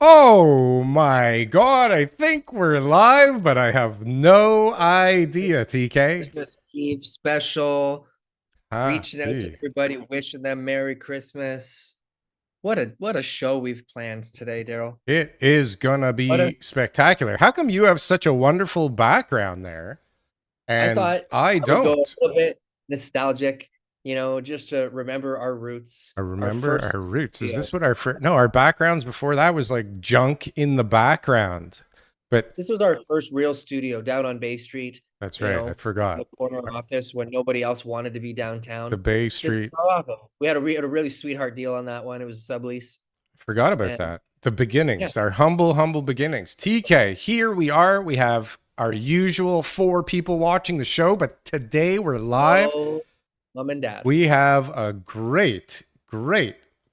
Oh my God, I think we're live, but I have no idea, TK. Christmas Eve special, reaching out to Happy. everybody, wishing them Merry Christmas. What a show we've planned today, Daryl. It is gonna What a be spectacular. How come you have such a wonderful background there I and thought I I would go a don't? little bit nostalgic, just to remember our roots, I our remember first our roots. Is studio. this what our first? No, our backgrounds before that was like junk in the background. But This was our first real studio down on Bay Street, that's right. I the forgot. corner office when nobody else wanted to be The downtown. Bay This was Street. our office. We had a really sweetheart deal on that one. It was a sublease. Forgot about And that. The yeah. beginnings, our humble beginnings. TK, here we are. We have our usual 4 people watching the show, but today we're live. Oh, mom and dad. We have a great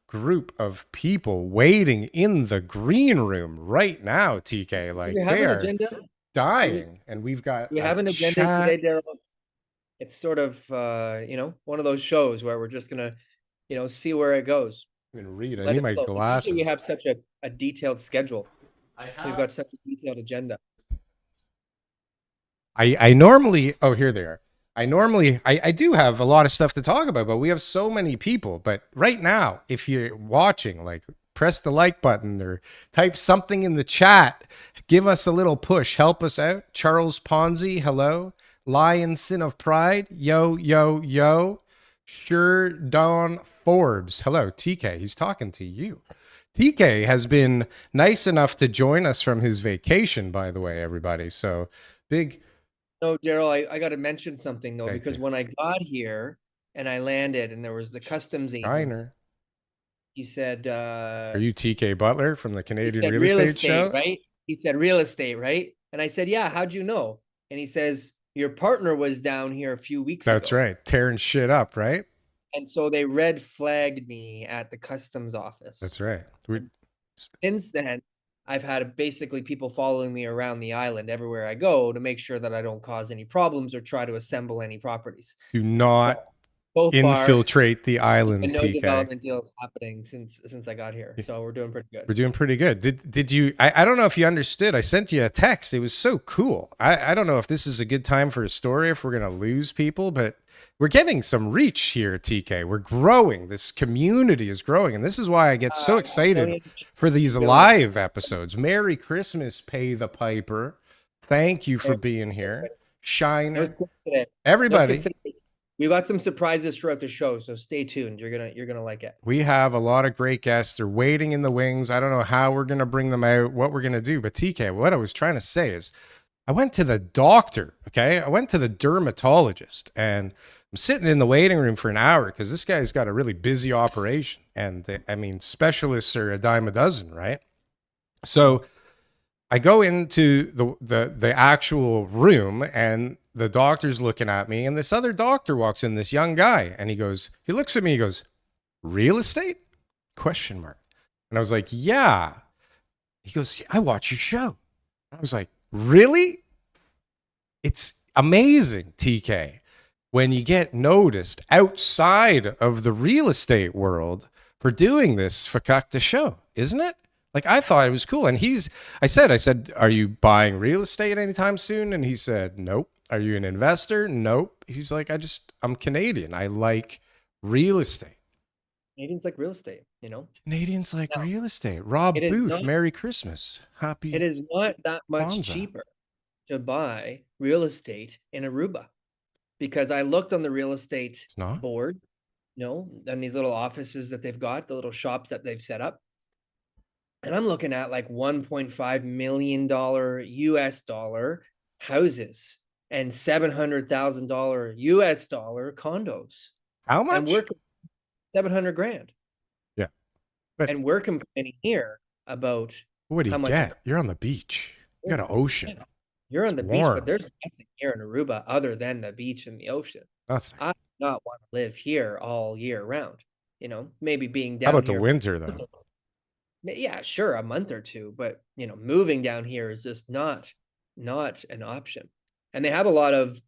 group of people waiting in the green room right now, TK. Do Like we have they an are agenda? Do we, do dying. And we've got we a have an agenda chat. today, Daryl? It's sort of, one of those shows where we're just gonna, see where it goes. I'm gonna read. I Let need it my flow. 'Cause usually we glasses. have such a detailed schedule. I We've have got such a detailed agenda. I normally, oh, here they are. I do have a lot of stuff to talk about, but we have so many people. But right now, if you're watching, like, press the like button or type something in the chat. Give us a little push. Help us out. Charles Ponzi, hello. Lion Sin of Pride, yo, yo, yo. Sure Don Forbes, hello. TK, he's talking to you. TK has been nice enough to join us from his vacation, by the way, everybody. So big No, Daryl, I got to mention something though, thank because you. when I got here and I landed and there was the customs agent, Shiner. he said, Are you TK Butler from the he Canadian said Real real Estate estate, Show? right? He said real estate, right? And I said, yeah, how'd you know? And he says, your partner was down here a few weeks That's ago. right. Tearing shit up, right? And so they red flagged me at the customs That's office. right. We, And since then, I've had basically people following me around the island everywhere I go to make sure that I don't cause any problems or try to assemble any properties. do But not so far, infiltrate the and island, no TK. development deals happening since I got here. So we're doing pretty good. We're doing pretty good. Did you? I don't know if you understood. I sent you a text. It was so cool. I don't know if this is a good time for a story, if we're gonna lose people, but we're getting some reach here, TK. We're growing. This community is growing, and this is why I get so excited Don't for these even live episodes. Merry Christmas, Pay the Piper. Thank you for being here, no Shiner. skips today. No skips Everybody, today. We've got some surprises throughout the show, so stay tuned. You're gonna like it. we have a lot of great guests. They're waiting in the wings. I don't know how we're gonna bring them out, what we're gonna do, but TK, what I was trying to say is I went to the doctor, okay? I went to the dermatologist and I'm sitting in the waiting room for an hour because this guy's got a really busy operation. And I mean, specialists are a dime a dozen, right? So I go into the actual room and the doctor's looking at me, and this other doctor walks in, this young guy, and he looks at me, he goes, real estate? Question mark. And I was like, yeah. He goes, I watch your show. I was like, really? It's amazing, TK, when you get noticed outside of the real estate world for doing this fakakta show, isn't it? Like I thought it was cool. And I said, are you buying real estate anytime soon? And he said, nope. Are you an investor? Nope. He's like, I'm Canadian. I like real estate. Canadians like real estate. Canadians like Now, real estate. it Rob is Booth, not Merry Christmas. it Happy is not that much Kwanzaa. cheaper to buy real estate in Aruba because I looked on the real estate It's not? board, and these little offices that they've got, the little shops that they've set up. And I'm looking at like $1.5 million US dollar houses and $700,000 US dollar condos. How And much? we're 700 grand. Yeah. But And we're complaining here about what do you how much get? You're on the beach. You got an ocean. you're It's on the beach, but warm. there's nothing here in Aruba other than the beach and the ocean. Nothing. I do not want to live here all year round. Maybe being How down about the here for, winter though? yeah, sure, a month or two, but moving down here is just not an option. And they have a lot of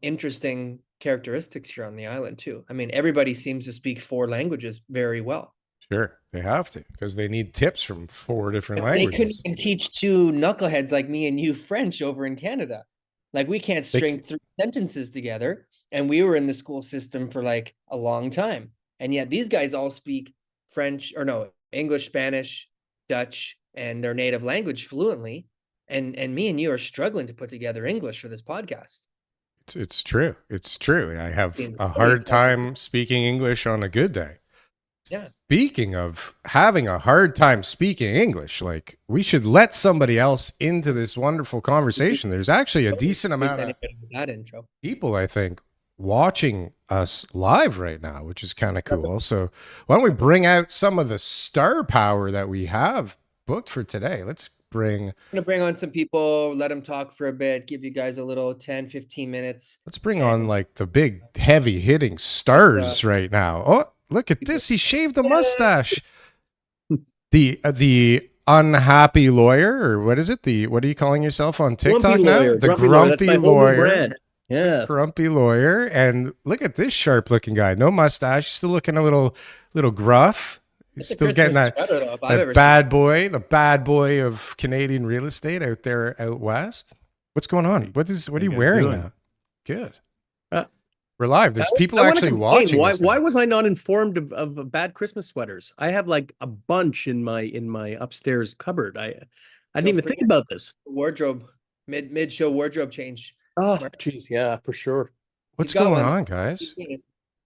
interesting characteristics here on the island too. I mean, everybody seems to speak 4 languages very well. Sure, they have to because they need tips from 4 different They couldn't languages. even teach two knuckleheads like me and you French over in Canada. Like we can't They string three sentences together. And we were in the school system for like a long time. And yet these guys all speak French or no, English, Spanish, Dutch, and their native language fluently. And me and you are struggling to put together English for this podcast. it's true. It's true. I have Being a really hard time speaking English on a good day. Yeah. Speaking of having a hard time speaking English, like we should let somebody else into this wonderful conversation. There's actually a decent amount of that intro. people, I think, watching us live right now, which is kind of cool. So why don't we bring out some of the star power that we have booked for today? Let's bring I'm gonna bring on some people, let them talk for a bit, give you guys a little 10, 15 minutes. let's bring on like the big heavy hitting stars right now. Oh, look at this. He shaved the mustache. The unhappy lawyer, or what is it? What are you calling yourself on TikTok now? Lawyer, The grumpy grumpy That's my whole new lawyer. brand. Yeah. Grumpy lawyer. And look at this sharp looking guy. No mustache. Still looking a little gruff. He's It's a still getting Christmas that, sweater, though, if I've ever that bad boy, the bad boy of Canadian real estate out there out west. What's going on? What are you guys wearing doing? now? Good. Uh, We're live. There's people I wanna actually complain. watching. Why this now. why was I not informed of bad Christmas sweaters? I have like a bunch in my upstairs cupboard. I didn't even think about this. Wardrobe, mid show wardrobe change. Oh, geez, yeah, for sure. What's You got going one. on, guys? We're-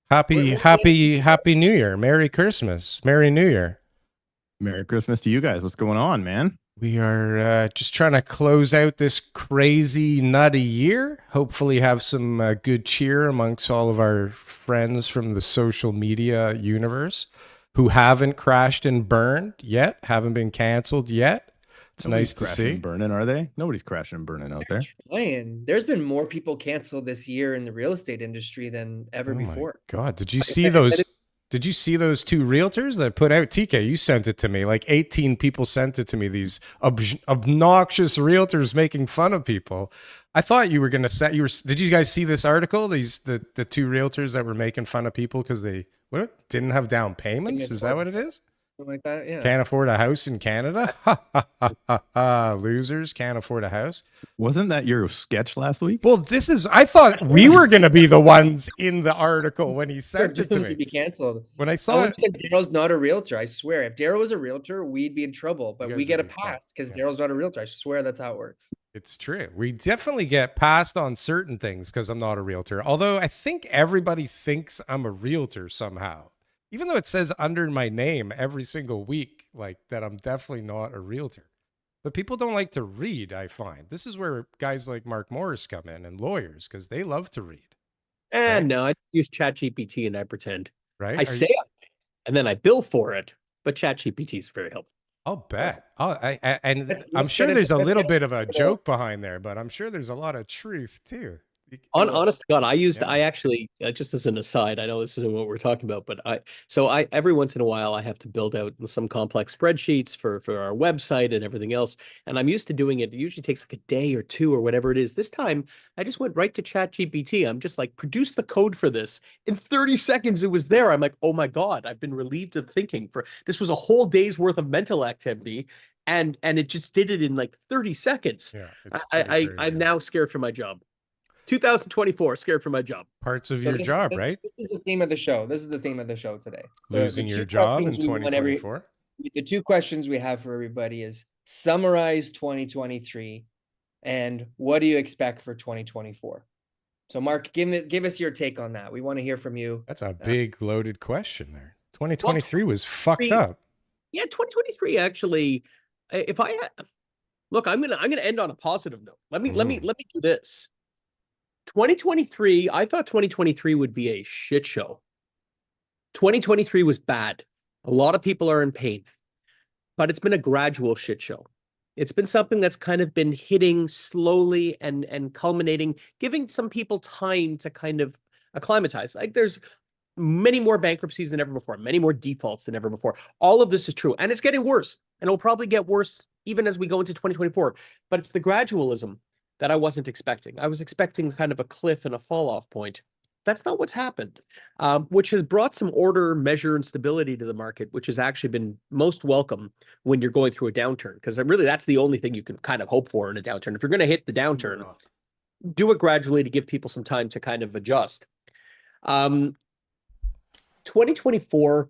Happy New Year. Merry Christmas. Merry New Year. Merry Christmas to you guys. What's going on, man? We are just trying to close out this crazy, nutty year. Hopefully, have some good cheer amongst all of our friends from the social media universe who haven't crashed and burned yet, haven't been canceled yet. It's Nobody's nice to crashing see. and burning, are they? Nobody's crashing and burning out there. Trying. There's been more people canceled this year in the real estate industry than ever Oh my before. God, did you see those? Did you see those two realtors that put out TK? You sent it to me. Like 18 people sent it to me. These obnoxious realtors making fun of people. I thought you were gonna set. Did you guys see this article? The two realtors that were making fun of people because they didn't have down payments. Is that what it is? Something like that, yeah. Can't afford a house in Canada. Ha, ha, ha, ha, ha. Losers can't afford a house. Wasn't that your sketch last week? Well, I thought we were going to be the ones in the article when he sent it to To be me. canceled. When I saw it, Daryl's not a realtor. I swear, if Daryl was a realtor, we'd be in trouble. But You we guys get a would be fine. pass because Yeah. Daryl's not a realtor. I swear that's how it works. it's true. We definitely get passed on certain things because I'm not a realtor. Although I think everybody thinks I'm a realtor somehow. Even though it says under my name every single week, like that I'm definitely not a realtor. But people don't like to read, I find. This is where guys like Mark Morris come in and lawyers because they love to read, And Right. no, I use ChatGPT and I pretend. right? I say it, and then I bill for it, but ChatGPT is very helpful. I'll bet. And Let's I'm sure get there's a into- little bit of a joke behind there, but I'm sure there's a lot of truth too. Honest to God, Yeah. I actually, just as an aside, I know this isn't what we're talking about, but every once in a while I have to build out some complex spreadsheets for our website and everything else. And I'm used to doing it. It usually takes like a day or two or whatever it is. This time I just went right to ChatGPT. I'm just like, produce the code for this. In 30 seconds, it was there. I'm like, oh my God, I've been relieved of thinking this was a whole day's worth of mental activity. And it just did it in like 30 seconds. Yeah, it's I'm pretty crazy. now scared for my job. 2024, scared for my job. Parts of So your job, this, right? This is the theme of the show. This is the theme of the show today. Losing the your two job in questions we want 2024. The two questions we have for everybody is summarize 2023 and what do you expect for 2024? So Mark, give us your take on that. We want to hear from you. That's a big loaded question there. 2023 was fucked up. Yeah, 2023 actually. If I look, I'm gonna end on a positive note. Let me do this. 2023, I thought 2023 would be a shit show. 2023 was bad. A lot of people are in pain, but it's been a gradual shit show. It's been something that's kind of been hitting slowly and culminating, giving some people time to kind of acclimatize. Like there's many more bankruptcies than ever before, many more defaults than ever before. All of this is true, and it's getting worse, and it'll probably get worse even as we go into 2024. But it's the gradualism that I wasn't expecting. I was expecting kind of a cliff and a fall off point. That's not what's happened, which has brought some order, measure, and stability to the market, which has actually been most welcome when you're going through a downturn, because really that's the only thing you can kind of hope for in a downturn. If you're going to hit the downturn, do it gradually to give people some time to kind of adjust. 2024,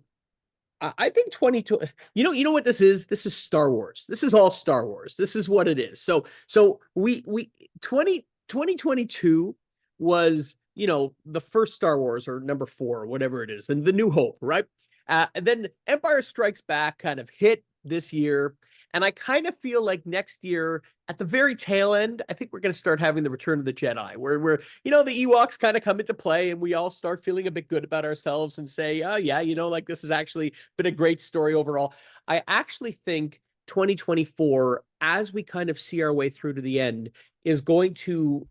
I think 22, you know what this is? This is Star Wars. This is all Star Wars. This is what it is. So 2022 was, the first Star Wars, or number 4, or whatever it is, and the New Hope, right? And then Empire Strikes Back kind of hit this year. And I kind of feel like next year, at the very tail end, I think we're going to start having the Return of the Jedi, where the Ewoks kind of come into play, and we all start feeling a bit good about ourselves and say, oh yeah, like this has actually been a great story overall. I actually think 2024, as we kind of see our way through to the end, is going to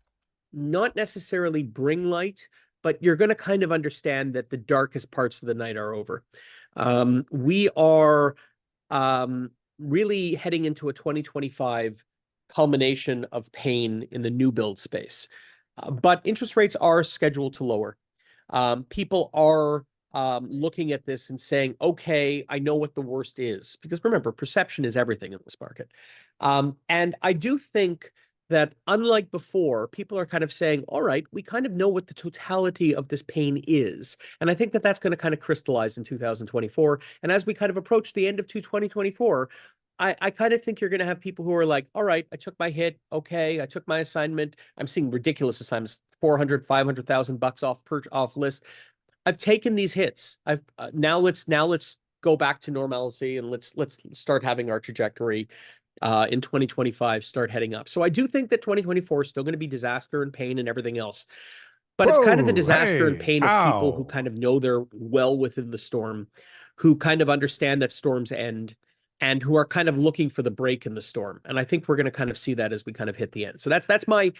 not necessarily bring light, but you're going to kind of understand that the darkest parts of the night are over. We are really heading into a 2025 culmination of pain in the new build space. But interest rates are scheduled to lower. People are looking at this and saying, okay, I know what the worst is. Because remember, perception is everything in this market. And I do think that, unlike before, people are kind of saying, all right, we kind of know what the totality of this pain is. And I think that that's going to kind of crystallize in 2024. And as we kind of approach the end of 2024, I kind of think you're going to have people who are like, all right, I took my hit. Okay, I took my assignment. I'm seeing ridiculous assignments, 400, 500,000 bucks off list. I've taken these hits. Now let's go back to normalcy, and let's start having our trajectory in 2025 start heading up. So I do think that 2024 is still going to be disaster and pain and everything else. But it's kind of the disaster and pain of people who kind of know they're well within the storm, who kind of understand that storms end, and who are kind of looking for the break in the storm. And I think we're going to kind of see that as we kind of hit the end. So that's my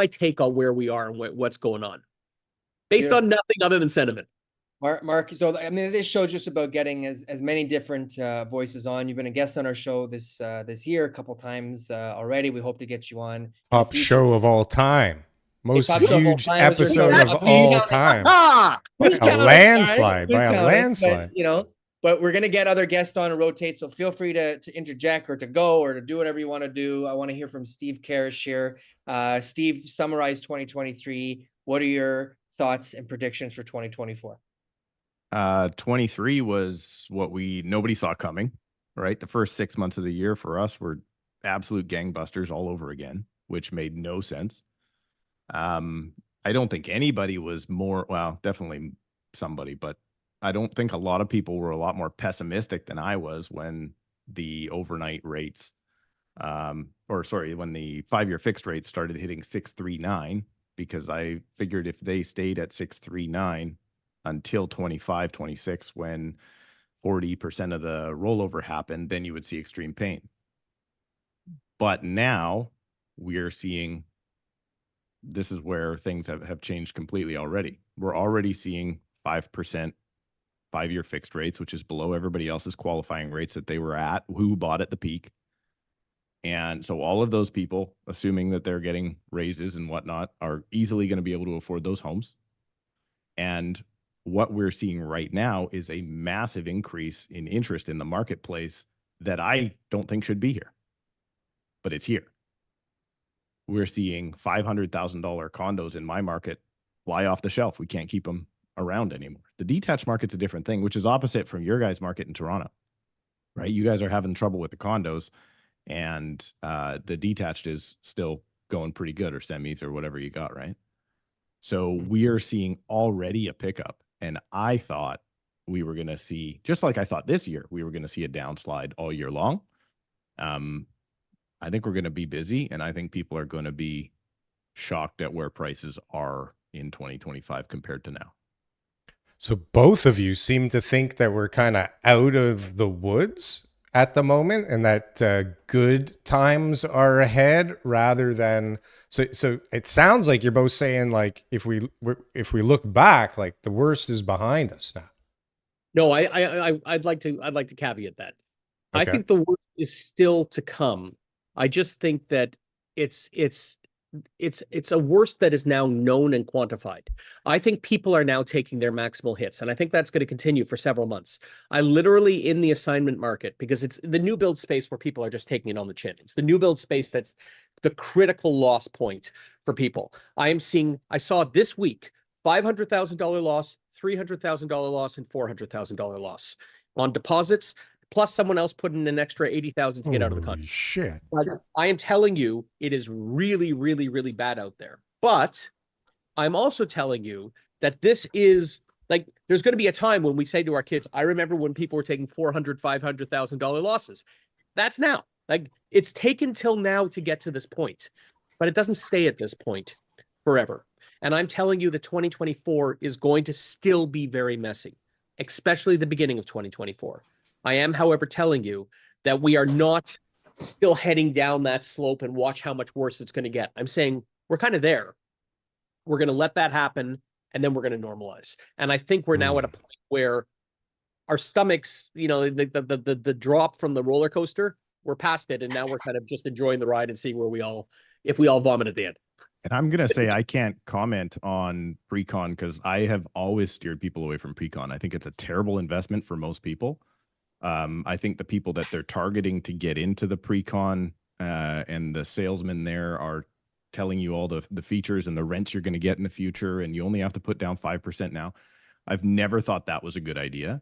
take on where we are and what's going on, based on nothing other than sentiment. Mark, so I mean, this show is just about getting as many different voices on. You've been a guest on our show this year a couple times already. We hope to get you on. Top show of all time. Most huge episode of all time. A landslide, by a landslide. But we're going to get other guests on and rotate. So feel free to interject or to go or to do whatever you want to do. I want to hear from Steve Karish here. Steve, summarize 2023. What are your thoughts and predictions for 2024? 23 was what nobody saw coming, right? The first 6 months of the year for us were absolute gangbusters all over again, which made no sense. I don't think anybody was definitely somebody, but I don't think a lot of people were a lot more pessimistic than I was when the overnight rates, when the 5-year fixed rate started hitting 6.39, because I figured if they stayed at 6.39 until 25, 26, when 40% of the rollover happened, then you would see extreme pain. But now we're seeing, this is where things have changed completely already. We're already seeing 5% 5-year fixed rates, which is below everybody else's qualifying rates that they were at, who bought at the peak. And so all of those people, assuming that they're getting raises and whatnot, are easily going to be able to afford those homes. And what we're seeing right now is a massive increase in interest in the marketplace that I don't think should be here, but it's here. We're seeing $500,000 condos in my market fly off the shelf. We can't keep them around anymore. The detached market's a different thing, which is opposite from your guys' market in Toronto, right? You guys are having trouble with the condos, and the detached is still going pretty good, or semis, or whatever you got, right? So we are seeing already a pickup. And I thought we were going to see, just like I thought this year, we were going to see a downslide all year long. I think we're going to be busy, and I think people are going to be shocked at where prices are in 2025 compared to now. So both of you seem to think that we're kind of out of the woods at the moment, and that good times are ahead, rather than so it sounds like you're both saying, like, if we look back, like the worst is behind us now. No, I'd like to caveat that. Okay. I think the worst is still to come. I just think that it's it's a worst that is now known and quantified. I think people are now taking their maximal hits, and I think that's going to continue for several months. I literally in the assignment market, because it's the new build space where people are just taking it on the chin. It's the new build space that's the critical loss point for people. I saw this week $500,000 loss, $300,000 loss, and $400,000 loss on deposits, plus someone else put in an extra 80,000 to get out of the Holy country. shit. I am telling you, it is really, really, really bad out there. But I'm also telling you that this is like, there's going to be a time when we say to our kids, I remember when people were taking $400,000, $500,000 losses. That's now. Like, it's taken till now to get to this point, but it doesn't stay at this point forever. And I'm telling you that 2024 is going to still be very messy, especially the beginning of 2024. I am, however, telling you that we are not still heading down that slope and watch how much worse it's going to get. I'm saying we're kind of there. We're going to let that happen, and then we're going to normalize. And I think we're now at a point where our stomachs, you know, the drop from the roller coaster, we're past it, and now we're kind of just enjoying the ride and seeing where if we all vomit at the end. And I'm going to say I can't comment on pre-con because I have always steered people away from pre-con. I think it's a terrible investment for most people. I think the people that they're targeting to get into the pre-con and the salesmen there are telling you all the features and the rents you're going to get in the future, and you only have to put down 5% now. I've never thought that was a good idea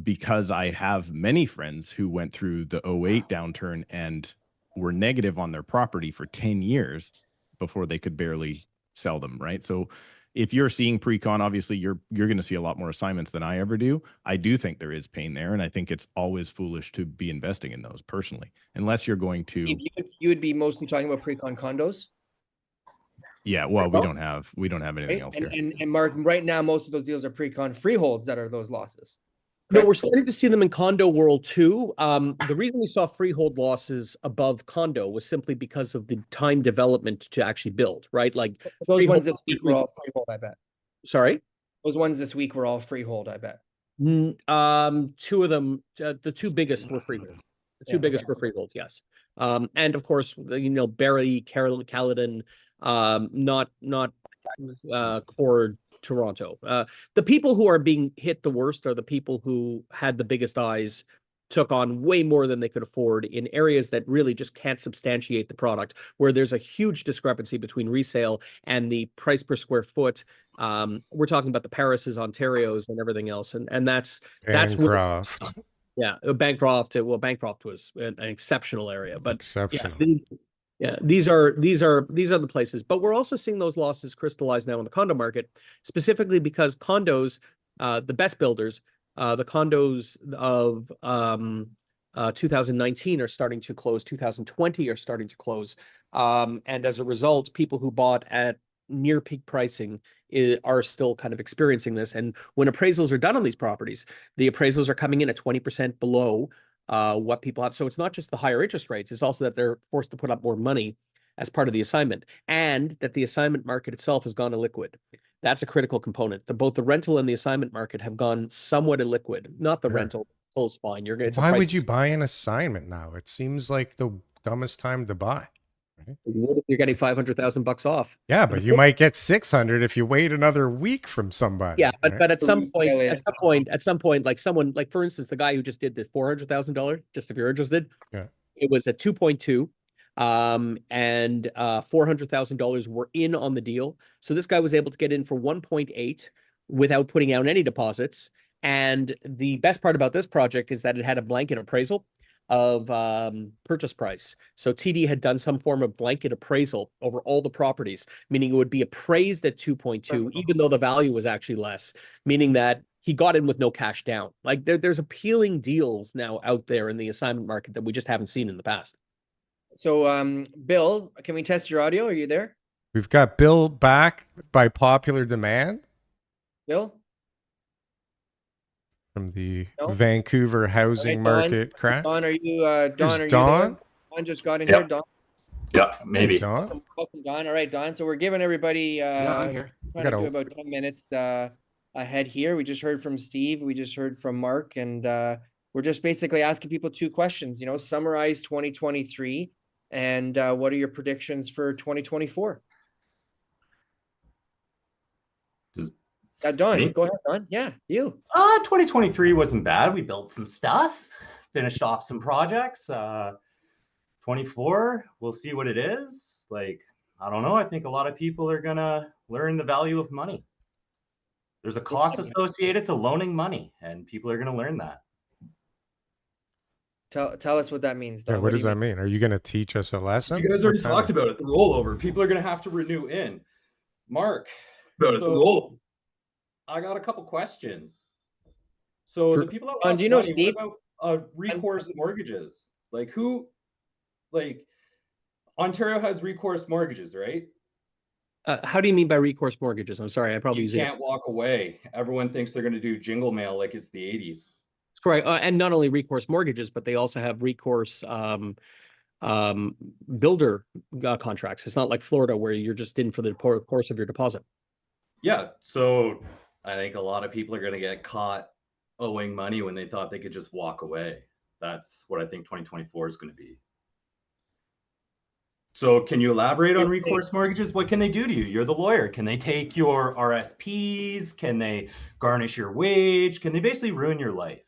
because I have many friends who went through the 08 downturn and were negative on their property for 10 years before they could barely sell them, right? So if you're seeing pre-con, obviously you're going to see a lot more assignments than I ever do. I do think there is pain there, and I think it's always foolish to be investing in those personally, unless you're going to. You would be mostly talking about pre-con condos. Yeah, well, we don't have anything else here. And Mark, right now most of those deals are pre-con freeholds that are those losses. No, we're starting to see them in condo world too. The reason we saw freehold losses above condo was simply because of the time development to actually build, right? Like those ones this week were all freehold, I bet. Sorry? Those ones this week were all freehold, I bet. Two of them, the two biggest were freehold. The two biggest were freehold, yes. And of course, you know, Barrie, Caledon, not core Toronto. The people who are being hit the worst are the people who had the biggest eyes, took on way more than they could afford in areas that really just can't substantiate the product, where there's a huge discrepancy between resale and the price per square foot. We're talking about the Parises, Ontarios, and everything else, and that's Bancroft. Yeah, Bancroft. Well, Bancroft was an exceptional area, but exceptional. Yeah, these are the places. But we're also seeing those losses crystallize now in the condo market, specifically because condos, the best builders, the condos of 2019 are starting to close, 2020 are starting to close. And as a result, people who bought at near peak pricing are still kind of experiencing this. And when appraisals are done on these properties, the appraisals are coming in at 20% below what people have. So it's not just the higher interest rates, it's also that they're forced to put up more money as part of the assignment, and that the assignment market itself has gone illiquid. That's a critical component. Both the rental and the assignment market have gone somewhat illiquid. Not the rental. Rental's fine. Why would you buy an assignment now? It seems like the dumbest time to buy. Right? You're getting $500,000 off. Yeah, but you might get 600 if you wait another week from somebody. Yeah, but at some point, like someone, like for instance, the guy who just did this $400,000, just if you're interested, it was at 2.2, and $400,000 were in on the deal. So this guy was able to get in for 1.8 without putting out any deposits. And the best part about this project is that it had a blanket appraisal of purchase price. So TD had done some form of blanket appraisal over all the properties, meaning it would be appraised at 2.2, even though the value was actually less, meaning that he got in with no cash down. Like there's appealing deals now out there in the assignment market that we just haven't seen in the past. So Bill, can we test your audio? Are you there? We've got Bill back by popular demand. Bill? From the Vancouver housing market crash. Don, are you Don? Are Don? you there? Don just got in here. Don. Yeah, maybe. Hey, Don. Welcome, Don. All right, Don. So we're giving everybody I'm here. trying to do about 10 minutes ahead here. We just heard from Steve. We just heard from Mark, and we're just basically asking people two questions. You know, summarize 2023, and what are your predictions for 2024? Don, Me? go ahead, Don. Yeah, you. 2023 wasn't bad. We built some stuff, finished off some projects. 24, we'll see what it is. Like, I don't know. I think a lot of people are gonna learn the value of money. There's a cost associated to loaning money, and people are gonna learn that. Tell us what that means, Don. Yeah, what do does you that mean? Are you going to teach us a lesson? You guys already talked about it. The rollover. People are gonna have to renew in. Mark, so I got a couple questions. So the people that lost do you know money, Steve? what about recourse mortgages? Like who, like Ontario has recourse mortgages, right? How do you mean by recourse mortgages? I'm sorry, I probably You use it. can't walk away. Everyone thinks they're going to do jingle mail like it's the 80s. Correct. And not only recourse mortgages, but they also have recourse builder contracts. It's not like Florida where you're just in for the course of your deposit. Yeah. So I think a lot of people are going to get caught owing money when they thought they could just walk away. That's what I think 2024 is going to be. So can you elaborate on recourse mortgages? What can they do to you? You're the lawyer. Can they take your RSPs? Can they garnish your wage? Can they basically ruin your life?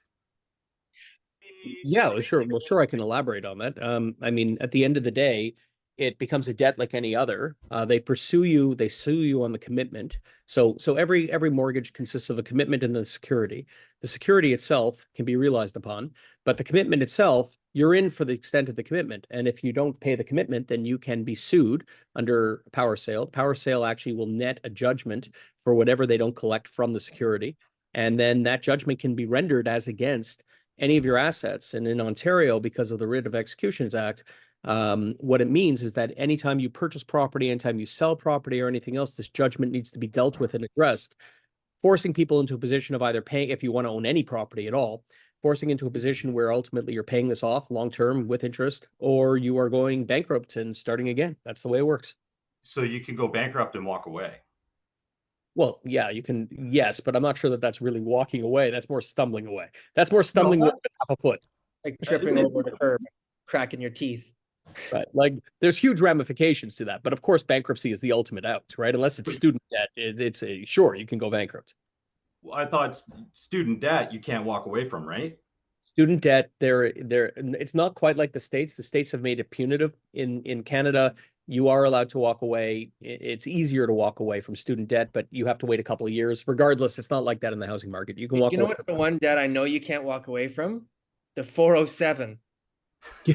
Yeah, well, sure. Well, sure, I can elaborate on that. I mean, at the end of the day, it becomes a debt like any other. They pursue you, they sue you on the commitment. So every mortgage consists of a commitment and the security. The security itself can be realized upon, but the commitment itself, you're in for the extent of the commitment. And if you don't pay the commitment, then you can be sued under power sale. Power sale actually will net a judgment for whatever they don't collect from the security. And then that judgment can be rendered as against any of your assets. And in Ontario, because of the Writ of Executions Act, what it means is that anytime you purchase property, anytime you sell property or anything else, this judgment needs to be dealt with and addressed, forcing people into a position of either paying, if you want to own any property at all, forcing into a position where ultimately you're paying this off long-term with interest, or you are going bankrupt and starting again. That's the way it works. So you can go bankrupt and walk away. Well, yeah, you can, yes, but I'm not sure that that's really walking away. That's more stumbling away. That's more stumbling with half a foot. Like tripping over the curb, cracking your teeth. Right. Like there's huge ramifications to that. But of course, bankruptcy is the ultimate out, right? Unless it's student debt, it's a sure, you can go bankrupt. Well, I thought student debt you can't walk away from, right? Student debt, it's not quite like the States. The States have made it punitive. In Canada, you are allowed to walk away. It's easier to walk away from student debt, but you have to wait a couple of years. Regardless, it's not like that in the housing market. You can walk away. You know what's the one debt I know you can't walk away from? The 407.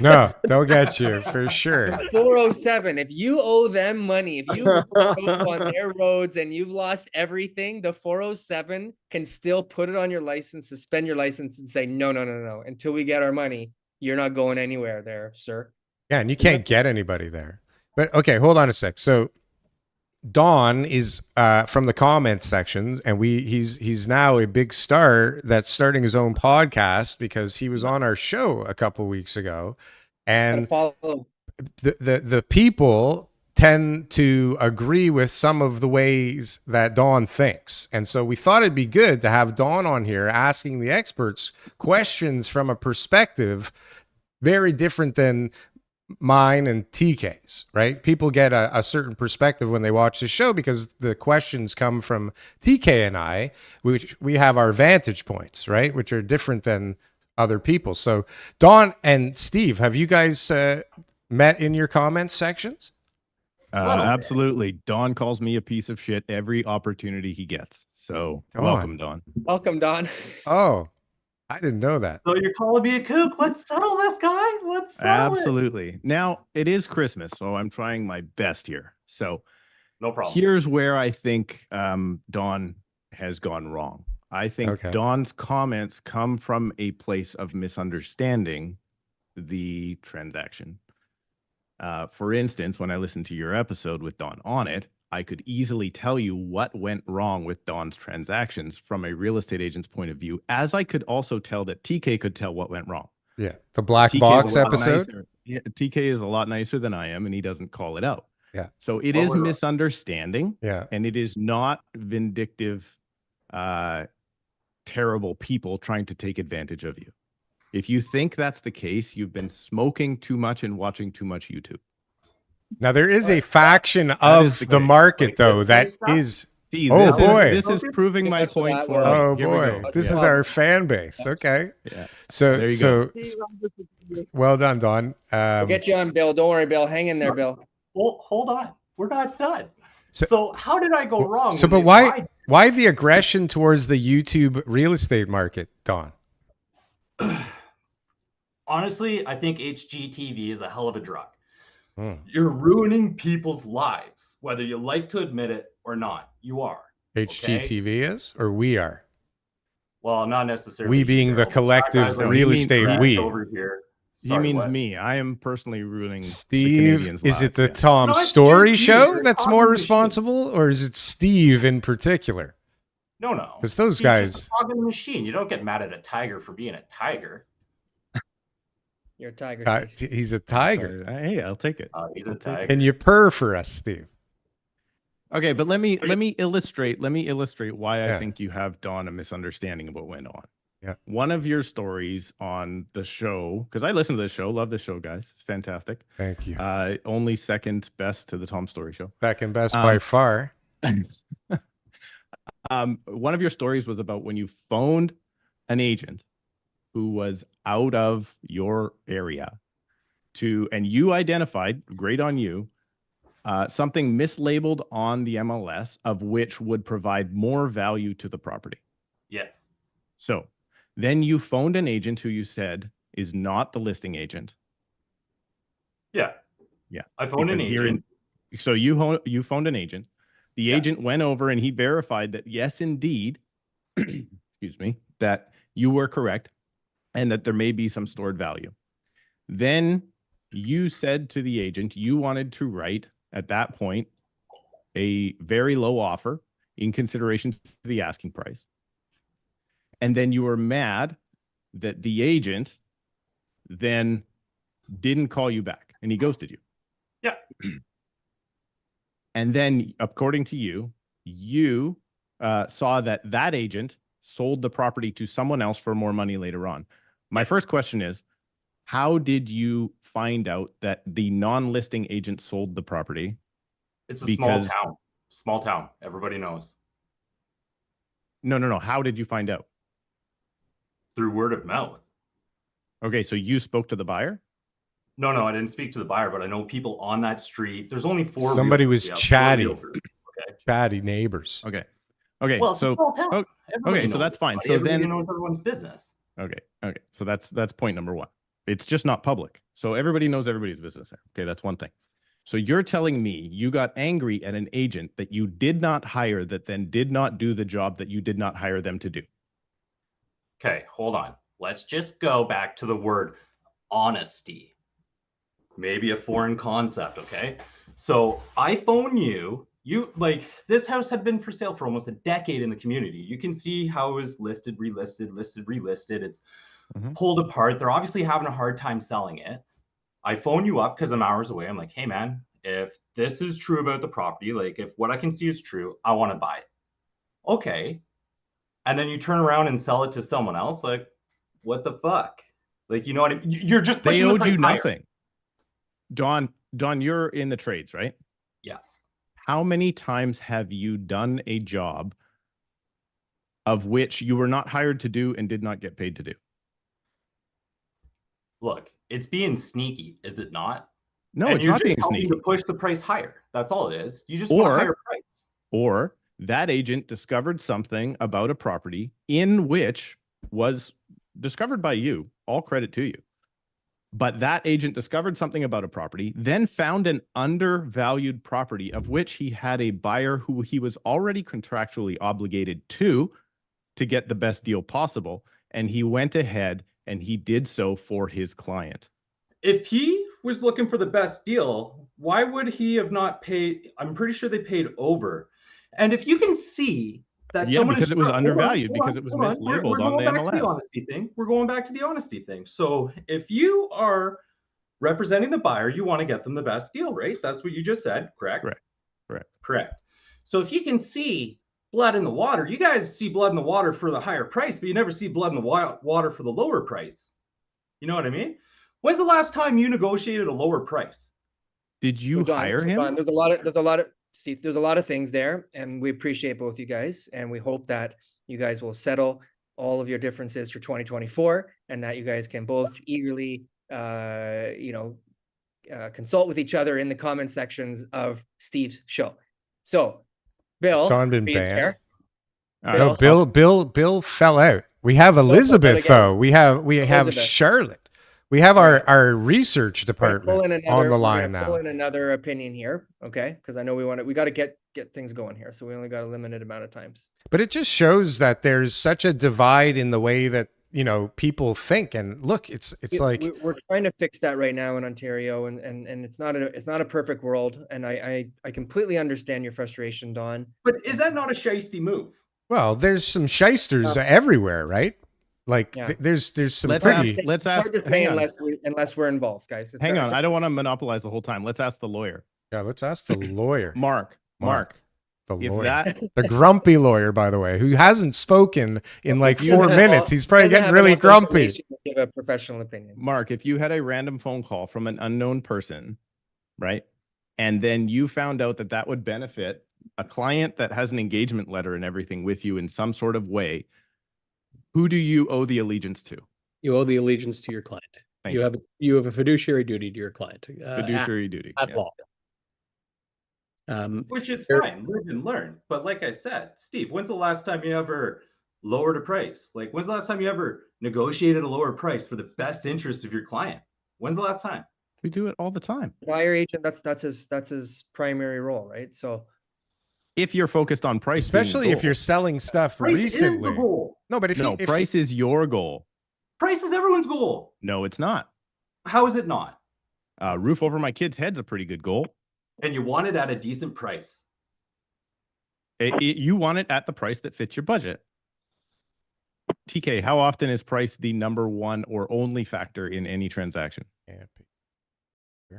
No, they'll get you for sure. The 407. If you owe them money, if you on their roads and you've lost everything, the 407 can still put it on your license, suspend your license, and say, no. Until we get our money, you're not going anywhere there, sir. Yeah, and you can't get anybody there. But okay, hold on a sec. So Don is from the comments section, and he's now a big star that's starting his own podcast because he was on our show a couple weeks ago, and the people tend to agree with some of the ways that Don thinks, and so we thought it'd be good to have Don on here asking the experts questions from a perspective very different than mine and TK's, right? People get a certain perspective when they watch the show because the questions come from TK and I, which we have our vantage points, right? Which are different than other people. So Don and Steve, have you guys met in your comments sections? Absolutely. Don calls me a piece of shit every opportunity he gets. So welcome, Don. Welcome, Don. Oh, I didn't know that. So you're calling me a kook. Let's settle this, guy. Let's settle Absolutely. Now, it is Christmas, so I'm trying my best here. So no problem. Here's where I think Don has gone wrong. I think Don's comments come from a place of misunderstanding the transaction. For instance, when I listened to your episode with Don on it, I could easily tell you what went wrong with Don's transactions from a real estate agent's point of view, as I could also tell that TK could tell what went wrong. Yeah, the black box episode. Yeah, TK is a lot nicer than I am, and he doesn't call it out. Yeah. So it is misunderstanding. Yeah. And it is not vindictive, terrible people trying to take advantage of you. If you think that's the case, you've been smoking too much and watching too much YouTube. Now, there is a faction of the market, though, that is See, Oh, this boy. this is proving my Answer point that for well. me. Oh Here we boy, go. this Yeah. is our fan base. Okay, Yeah. so There you go. well done, Don. We'll get you on, Bill. Don't worry, Bill. Hang in there, Bill. Hold on. We're not done. So- So how did I go wrong? So, when but they why lied? why the aggression towards the YouTube real estate market, Don? Honestly, I think HGTV is a hell of a drug. Hmm. You're ruining people's lives, whether you like to admit it or not. You are. HGTV is, or we are? Well, not necessarily. We being you, the Daryl, but collective guys like real you mean estate Crash we. over here. He Sorry, means what? me. I am personally ruining the Steve, Canadians' is it lives, the yeah. Tom No, it's Story just you. show You're that's talking more to responsible, or is it Steve in particular? No. 'Cause those He's guys- just a cog in the machine. You don't get mad at a tiger for being a tiger. You're a tiger. Steve. He's a tiger. Hey, I'll take it. He's a I'll take it. tiger. Can you purr for us, Steve? Okay, but let me illustrate why Yeah. I think you have, Don, a misunderstanding of what went on. Yeah. One of your stories on the show, because I listen to this show, love the show, guys. It's fantastic. Thank you. Only second best to the Tom Story show. Second best by far. One of your stories was about when you phoned an agent who was out of your area and you identified, great on you, something mislabeled on the MLS of which would provide more value to the property. Yes. So then you phoned an agent who you said is not the listing agent. Yeah. Yeah. I phoned an Because here agent. So you phoned an agent. The Yeah. agent went over and he verified that, yes, indeed, excuse me, that you were correct and that there may be some stored value. Then you said to the agent you wanted to write at that point a very low offer in consideration to the asking price. And then you were mad that the agent then didn't call you back and he ghosted you. Yeah. And then, according to you, you saw that agent sold the property to someone else for more money later on. My first question is, how did you find out that the non-listing agent sold the property? It's a Because- small town. Small town. Everybody knows. No. How did you find out? Through word of mouth. Okay, so you spoke to the buyer? No, I didn't speak to the buyer, but I know people on that street. There's only 4 Somebody realtors. was We have 4 chatty. realtors, okay? Chatty neighbors. Okay. Well, it's a small town. oh, Everybody so knows that's fine. everybody. So Everybody then- knows everyone's business. Okay. So that's point number one. It's just not public. So everybody knows everybody's business there. Okay, that's one thing. So you're telling me you got angry at an agent that you did not hire that then did not do the job that you did not hire them to do. Okay, hold on. Let's just go back to the word honesty. Maybe a foreign concept, okay? So I phone you. This house had been for sale for almost a decade in the community. You can see how it was listed, relisted, listed, relisted. It's pulled apart. They're obviously having a hard time selling it. I phone you up because I'm hours away. I'm like, hey man, if this is true about the property, like if what I can see is true, I want to buy it. Okay. And then you turn around and sell it to someone else. Like, what the fuck? Like, you know what I mean? You're just They pushing the owed price you higher. nothing. Don, you're in the trades, right? Yeah. How many times have you done a job of which you were not hired to do and did not get paid to do? Look, it's being sneaky, is it not? No, And it's you're not just being helping sneaky. to push the price higher. That's all it is. You just want Or- a higher price. Or that agent discovered something about a property in which was discovered by you, all credit to you. But that agent discovered something about a property, then found an undervalued property of which he had a buyer who he was already contractually obligated to get the best deal possible. And he went ahead and he did so for his client. If he was looking for the best deal, why would he have not paid? I'm pretty sure they paid over. And if you can see that Yeah, someone because is it was hold on, undervalued, hold on, because it was hold on. mislabeled We're on going the back to the MLS. honesty thing. We're going back to the honesty thing. So if you are representing the buyer, you want to get them the best deal, right? That's what you just said, correct? Correct. So if you can see blood in the water, you guys see blood in the water for the higher price, but you never see blood in the water for the lower price. You know what I mean? When's the last time you negotiated a lower price? Did you So Don, hire so him? Don, there's a lot of Steve, there's a lot of things there, and we appreciate both you guys, and we hope that you guys will settle all of your differences for 2024, and that you guys can both eagerly, consult with each other in the comment sections of Steve's show. So, Bill, Don been are you banned? there? No, Bill fell out. We have Elizabeth again. though. We have Elizabeth. Charlotte. We have our research department on the line Pull now. in another opinion here, okay? Because I know we got to get things going here, so we only got a limited amount of times. But it just shows that there's such a divide in the way that people think. And look, it's like we're trying to fix that right now in Ontario, and it's not a perfect world, and I completely understand your frustration, Don. But is that not a shiesty move? well, there's some shysters everywhere, right? Like Yeah. there's some Let's pretty. Let's Hard ask. to say Hang on. unless we're involved, guys. Hang on. I don't want to monopolize the whole time. Let's ask the lawyer. Yeah, let's ask the lawyer. Mark. The If lawyer. that The grumpy lawyer, by the way, who hasn't spoken in like You 4 have- minutes. He's probably doesn't getting have really enough grumpy. information to give a professional opinion. Mark, if you had a random phone call from an unknown person, right? And then you found out that that would benefit a client that has an engagement letter and everything with you in some sort of way, who do you owe the allegiance to? You owe the allegiance to your client. Thank You have a fiduciary duty to your client. Fiduciary duty. at yeah. law. Which is There- fine, live and learn. But like I said, Steve, when's the last time you ever lowered a price? Like, when's the last time you ever negotiated a lower price for the best interest of your client? When's the last time? We do it all the time. Buyer agent, that's his primary role, right? So If you're focused on price, being the Especially if goal. you're selling stuff Price recently. is the goal. No, but if no, if price is your goal. Price is everyone's goal. No, it's not. How is it not? Roof over my kids' head's a pretty good goal. And you want it at a decent price. You want it at the price that fits your budget. TK, how often is price the number one or only factor in any transaction?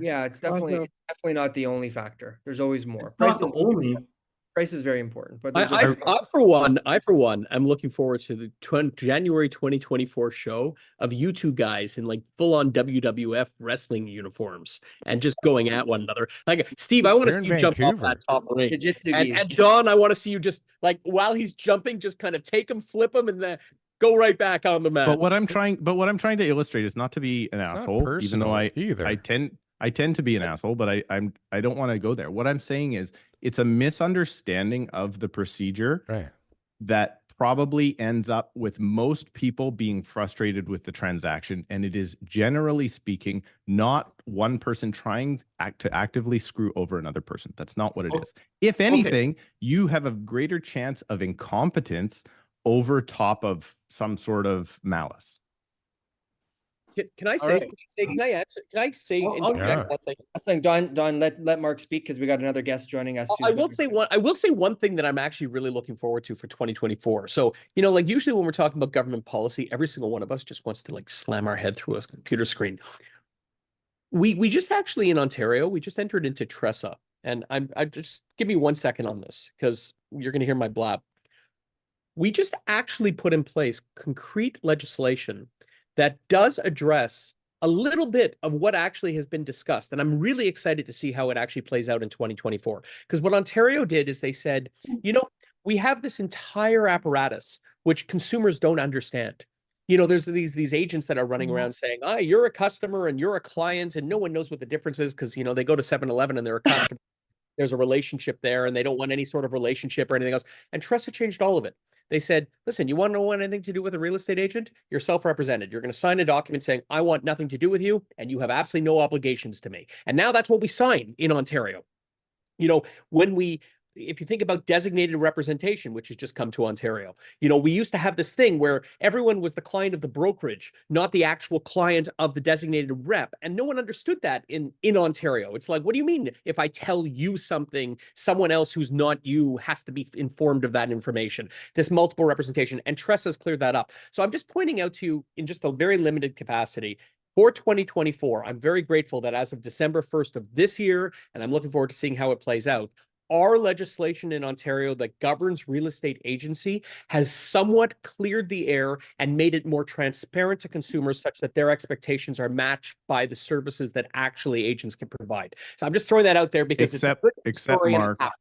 yeah, it's definitely not the only factor. There's always more. It's not the only. Price is very important, but there's I just- for one, I'm looking forward to the January 2024 show of you two guys in like full-on WWF wrestling uniforms and just going at one another. Like, Steve, I want to They're see in you jump off Vancouver. that top ring. jiu-jitsu And geese. Don, I want to see you just like while he's jumping, just kind of take him, flip him, and then go right back on the mat. But what I'm trying to illustrate is not to be an It's not asshole, even personal though either. I tend to be an asshole, but I don't want to go there. What I'm saying is it's a misunderstanding of the procedure Right. that probably ends up with most people being frustrated with the transaction. And it is, generally speaking, not one person trying to actively screw over another person. That's not what it is. If anything, you have a greater chance of incompetence over top of some sort of malice. Can I say? right. Can I answer? Can I say? Well, interject yeah. one thing? I was saying, Don, let Mark speak because we got another guest joining us. I will say one thing that I'm actually really looking forward to for 2024. So, like usually when we're talking about government policy, every single one of us just wants to like slam our head through a computer screen. We just actually in Ontario, we just entered into TRESA. And I just give me 1 second on this because you're going to hear my blab. We just actually put in place concrete legislation that does address a little bit of what actually has been discussed. And I'm really excited to see how it actually plays out in 2024. Because what Ontario did is they said, we have this entire apparatus which consumers don't understand. There's these agents that are running around saying, you're a customer and you're a client, and no one knows what the difference is because, they go to 7-Eleven and they're a customer. There's a relationship there and they don't want any sort of relationship or anything else. And TRESA changed all of it. They said, listen, you want to know anything to do with a real estate agent? You're self-represented. You're going to sign a document saying, I want nothing to do with you, and you have absolutely no obligations to me. And now that's what we sign in Ontario. If you think about designated representation, which has just come to Ontario, we used to have this thing where everyone was the client of the brokerage, not the actual client of the designated rep. And no one understood that in Ontario. It's like, what do you mean if I tell you something, someone else who's not you has to be informed of that information? This multiple representation, and TRESA has cleared that up. So I'm just pointing out to you in just a very limited capacity, for 2024, I'm very grateful that as of December 1st of this year, and I'm looking forward to seeing how it plays out, our legislation in Ontario that governs real estate agency has somewhat cleared the air and made it more transparent to consumers such that their expectations are matched by the services that actually agents can provide. So I'm just throwing that out there because Except it's a good story and Mark, a half.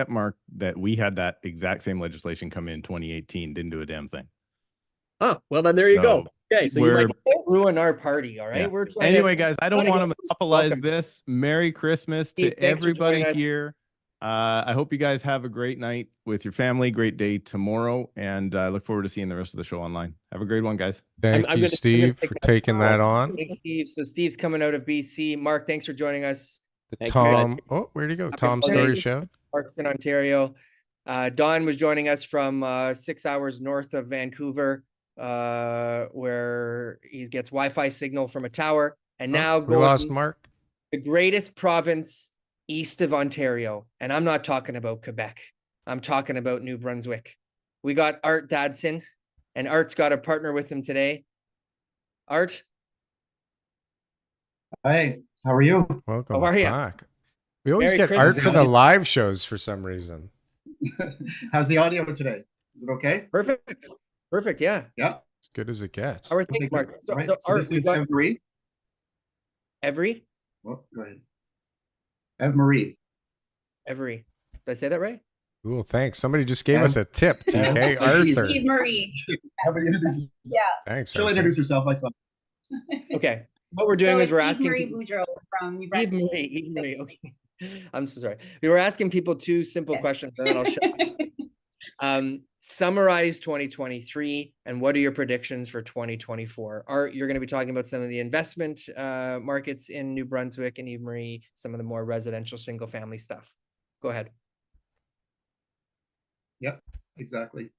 Mark, that we had that exact same legislation come in 2018, didn't do a damn thing. Oh, well, then there you go. Okay, so you might Don't ruin our party, all right? Yeah. We're trying Anyway, to, guys, I don't want to monopolize this. Merry Christmas to Steve, thanks for everybody joining us. here. I hope you guys have a great night with your family, great day tomorrow, and I look forward to seeing the rest of the show online. Have a great one, guys. Thank you, Steve, for taking that on. Thanks, Steve. So Steve's coming out of BC. Mark, thanks for joining us. Tom, oh, where'd he go? Tom Story Show. Mark's in Ontario. Don was joining us from 6 hours north of Vancouver, where he gets Wi-Fi signal from a tower. And now we lost Mark. The greatest province east of Ontario. And I'm not talking about Quebec. I'm talking about New Brunswick. We got Art Dadson, and Art's got a partner with him today. Art. Hi, how are you? Welcome How are you? back. We always Merry get Christmas. Art for the live shows for some reason. How's the audio today? Is it okay? Perfect. Perfect, yeah. Yeah. As good as it gets. How are things, Mark? So, Right. so So Art, this we is got Eve-Marie. Every? Well, go ahead. Eve-Marie. Every. Did I say that right? Cool, thanks. Somebody just gave us a tip, TK. Arthur. Eve-Marie. Yeah. Thanks. She'll Arthur. introduce herself, I saw. Okay. What we're doing is we're asking Eve-Marie people, Boudreau from New Brunswick. Eve-Marie, okay. I'm so sorry. We were asking people two simple questions, and then I'll show. Summarize 2023, and what are your predictions for 2024? Art, you're going to be talking about some of the investment markets in New Brunswick, and Eve-Marie, some of the more residential single-family stuff. Go ahead. Yep, exactly.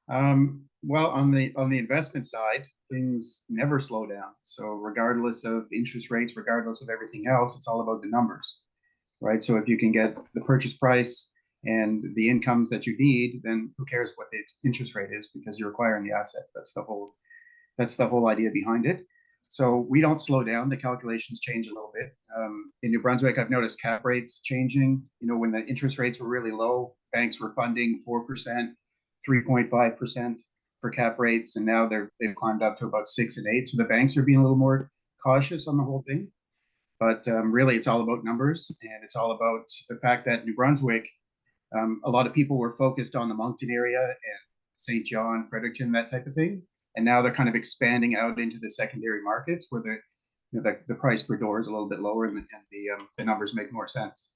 Well, on the investment side, things never slow down. So regardless of interest rates, regardless of everything else, it's all about the numbers, right? So if you can get the purchase price and the incomes that you need, then who cares what the interest rate is, because you're acquiring the asset. That's the whole idea behind it. So we don't slow down. The calculations change a little bit. In New Brunswick, I've noticed cap rates changing. You know, when the interest rates were really low, banks were funding 4%, 3.5% for cap rates, and now they've climbed up to about 6 and 8. So the banks are being a little more cautious on the whole thing. But really, it's all about numbers, and it's all about the fact that New Brunswick, a lot of people were focused on the Moncton area and St. John, Fredericton, that type of thing. And now they're kind of expanding out into the secondary markets where the price per door is a little bit lower, and the numbers make more sense.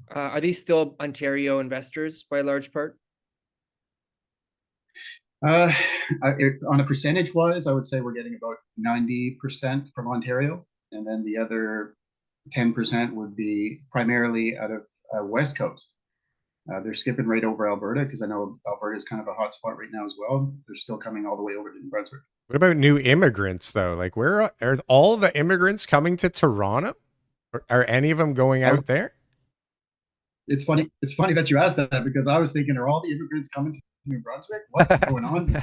Are these still Ontario investors by a large part? On a percentage wise, I would say we're getting about 90% from Ontario, and then the other 10% would be primarily out of West Coast. They're skipping right over Alberta, because I know Alberta is kind of a hot spot right now as well. They're still coming all the way over to New Brunswick. What about new immigrants, though? Like, where are all the immigrants coming to Toronto? Are any of them going out there? It's funny that you asked that, because I was thinking, are all the immigrants coming to New Brunswick? What's going on?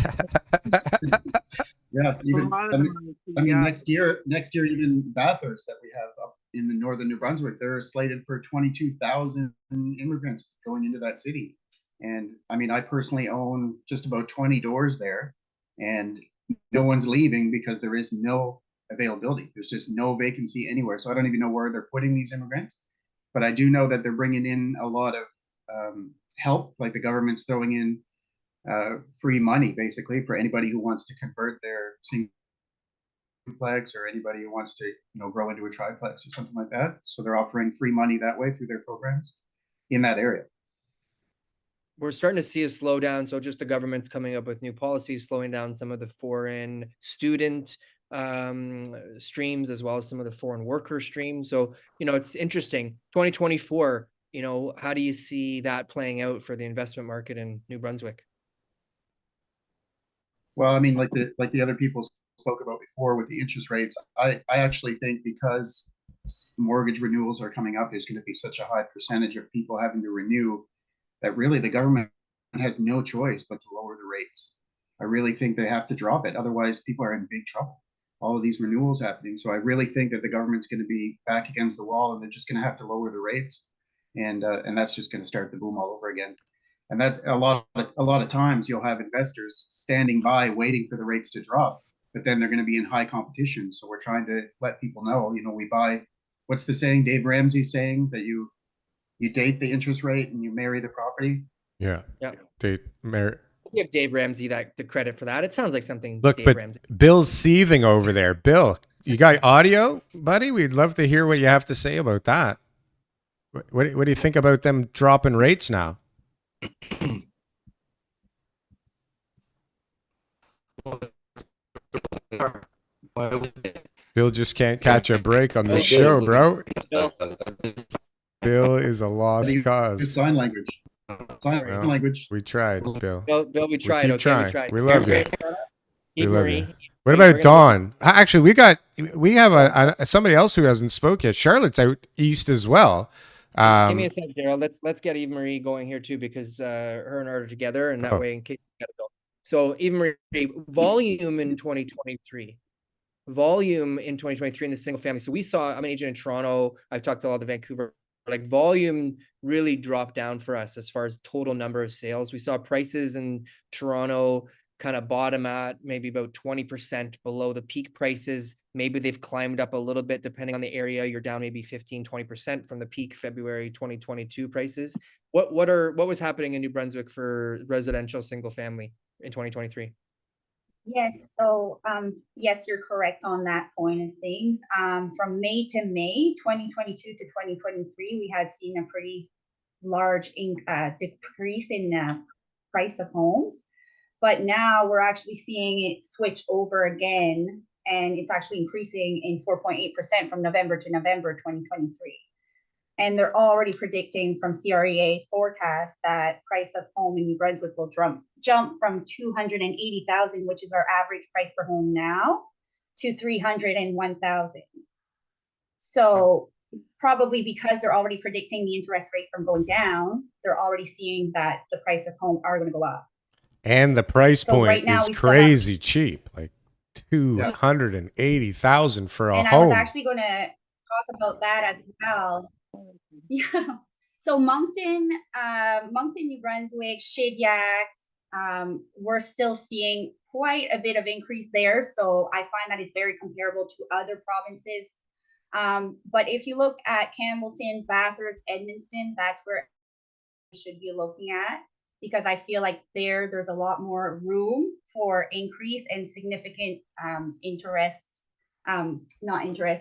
Yeah, even I mean next year, even Bathurst that we have up in the northern New Brunswick, they're slated for 22,000 immigrants going into that city. And I mean, I personally own just about 20 doors there, and no one's leaving because there is no availability. There's just no vacancy anywhere. So I don't even know where they're putting these immigrants. But I do know that they're bringing in a lot of help, like the government's throwing in free money, basically, for anybody who wants to convert their single duplex, or anybody who wants to, grow into a triplex or something like that. So they're offering free money that way through their programs in that area. We're starting to see a slowdown. So just the government's coming up with new policies, slowing down some of the foreign student streams, as well as some of the foreign worker streams. So, it's interesting. 2024, how do you see that playing out for the investment market in New Brunswick? Well, I mean, like the other people spoke about before with the interest rates, I actually think because mortgage renewals are coming up, there's going to be such a high percentage of people having to renew that really the government has no choice but to lower the rates. I really think they have to drop it. Otherwise, people are in big trouble. All of these renewals happening. So I really think that the government's going to be back against the wall, and they're just going to have to lower the rates. And that's just going to start the boom all over again. And that a lot of times you'll have investors standing by waiting for the rates to drop, but then they're going to be in high competition. So we're trying to let people know, we buy, what's the saying Dave Ramsey's saying, that you You date the interest rate and you marry the property. Yeah. Yeah. Give Dave Ramsey the credit for that. It sounds like something Look, Dave but Ramsey. Bill's seething over there. Bill, you got audio, buddy? We'd love to hear what you have to say about that. What do you think about them dropping rates now? Bill just can't catch a break on the show, bro. Bill is a lost Use cause. sign language. Sign Well, language. We tried, Bill. Bill, we tried. keep Okay, trying. we tried. We love you. We Eve love Marie. you. What about Dawn? Actually, we have a somebody else who hasn't spoke yet. Charlotte's out east as well. Give me a sec, Darryl. Let's get Eve Marie going here too, because her and her are together, and that way, in case you gotta go. So Eve Marie, volume in 2023. Volume in 2023 in the single family. So we saw, I'm an agent in Toronto. I've talked to all the Vancouver, like volume really dropped down for us as far as total number of sales. We saw prices in Toronto kind of bottom at maybe about 20% below the peak prices. Maybe they've climbed up a little bit depending on the area. You're down maybe 15-20% from the peak February 2022 prices. What was happening in New Brunswick for residential single family in 2023? Yes, so yes, you're correct on that point of things. From May to May 2022 to 2023, we had seen a pretty large decrease in price of homes. But now we're actually seeing it switch over again, and it's actually increasing in 4.8% from November to November 2023. And they're already predicting from CREA forecast that price of home in New Brunswick will jump from 280,000, which is our average price per home now, to 301,000. So probably because they're already predicting the interest rates from going down, they're already seeing that the price of home are going to go up. And the price So point right now is we still crazy cheap, like 280,000 for a And home. I was actually going to talk about that as well. Yeah. So Moncton, New Brunswick, Shediac, we're still seeing quite a bit of increase there. So I find that it's very comparable to other provinces. But if you look at Campbellton, Bathurst, Edmonton, that's where you should be looking at, because I feel like there's a lot more room for increase and significant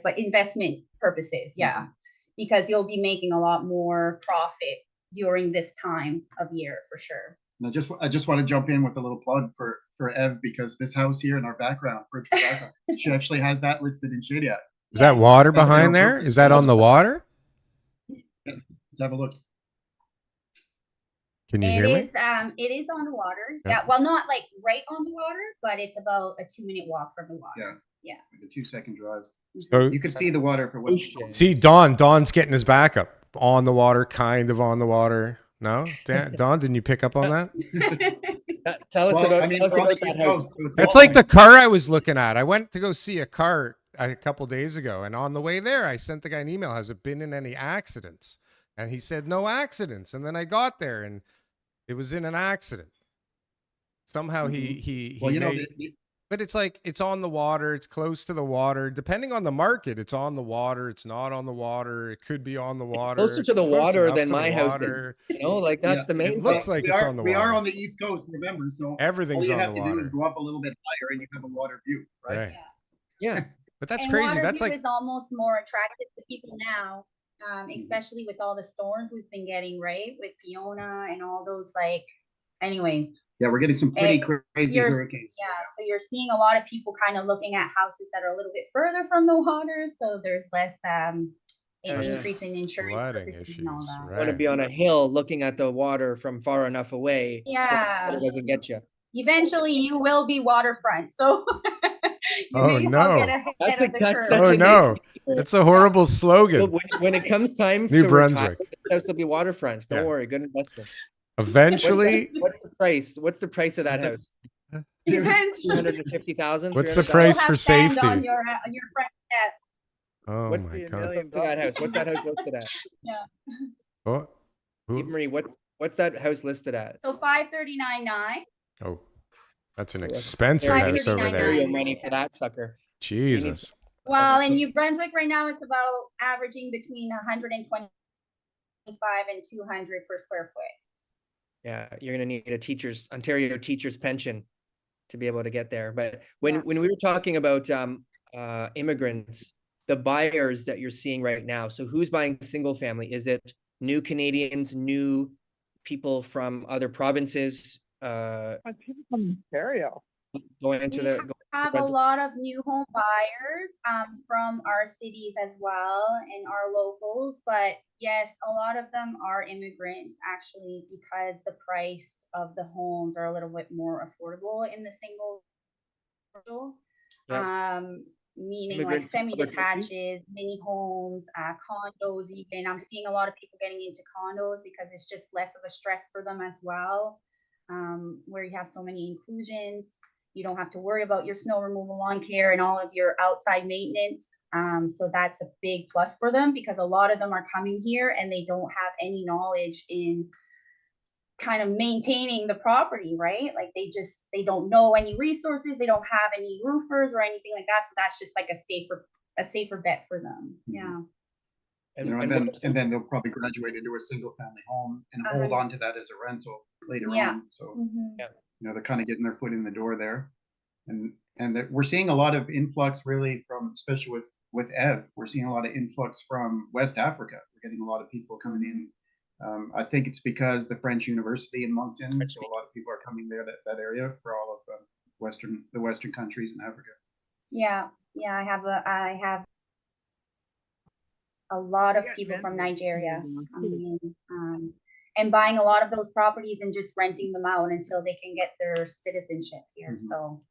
but investment purposes. Yeah. Because you'll be making a lot more profit during this time of year for sure. And I just want to jump in with a little plug for Ev, because this house here in our background, she actually has that listed in Shediac. Is that water That's behind their there? purpose. Is that on the water? Let's have a look. Can you hear me? It is on the water. Yeah. Yeah. Well, not like right on the water, but it's about a 2-minute walk from the water. Yeah. Like a 2-second drive. So You can see the water for what. see, Don's getting his back up on the water, kind of on the water. No, Don, didn't you pick up on that? Tell us about we're on that the East house. Coast, so it's That's all like the car I was looking at. I went to go see a car a couple days ago, and on the way there, I sent the guy an email. Has it been in any accidents? And he said no accidents. And then I got there, and it was in an accident. Somehow he Well, but it's like it's on the water, it's close to the water. Depending on the market, it's on the water, it's not on the water, it could be on the water. Closer to the It's close water enough than to the my house is. water. You know, like that's the main It looks thing. like we it's are, on the we water. are on the East Coast, remember? So Everything's all you on have the to do water. is go up a little bit higher, and you have a water view, right? Right. Yeah. But that's And crazy. water That's view like is almost more attractive to people now, especially with all the storms we've been getting, right? With Fiona and all those, like, anyways. Yeah, we're getting some pretty And crazy hurricanes. Yeah, so you're seeing a lot of people kind of looking at houses that are a little bit further from the water, so there's less increase in insurance flooding purposes and all issues, that. right? Want to be on a hill looking at the water from far enough away. Yeah. It doesn't get you. Eventually, you will be waterfront, so you Oh, may as well no. get ahead That's of the curve. such Oh a no, big- that's a horrible But slogan. when it comes time New to Brunswick. retire, this house will be waterfront. Don't Yeah. worry, good investment. Eventually, What's the price? What's the price of that house? Depends. 250,000. What's the 300,000? price You'll for have sand safety? on your front steps. Oh What's my the god. million to that house? What's that house listed at? Oh, Eve Marie, what's that house listed at? So 539.9. oh, that's an Well, that's expensive house over 539.9. there. Real money for that sucker. Jesus. Well, in New Brunswick right now, it's about averaging between 120 and 200 per square foot. Yeah, you're gonna need a Ontario teacher's pension to be able to get there. But when we were talking about immigrants, the buyers that you're seeing right now, so who's buying single family? Is it new Canadians, new people from other provinces? People from Ontario. Going into We have a lot of new home buyers from our cities as well and our locals, but yes, a lot of them are immigrants actually, because the price of the homes are a little bit more affordable in the single. Meaning like semi-detaches, mini homes, condos even. I'm seeing a lot of people getting into condos because it's just less of a stress for them as well, where you have so many inclusions. You don't have to worry about your snow removal, lawn care, and all of your outside maintenance. So that's a big plus for them, because a lot of them are coming here and they don't have any knowledge in kind of maintaining the property, right? Like they don't know any resources, they don't have any roofers or anything like that. So that's just like a safer bet for them. Yeah. And then they'll probably graduate into a single family home and hold on to that as a rental later on. So they're kind of getting their foot in the door there. And that we're seeing a lot of influx really from, especially with Ev, we're seeing a lot of influx from West Africa. We're getting a lot of people coming in. I think it's because the French University in Moncton, so a lot of people are coming there, that area, for all of the Western countries in Africa. Yeah, I have a lot of people from Nigeria coming in and buying a lot of those properties and just renting them out until they can get their citizenship here. So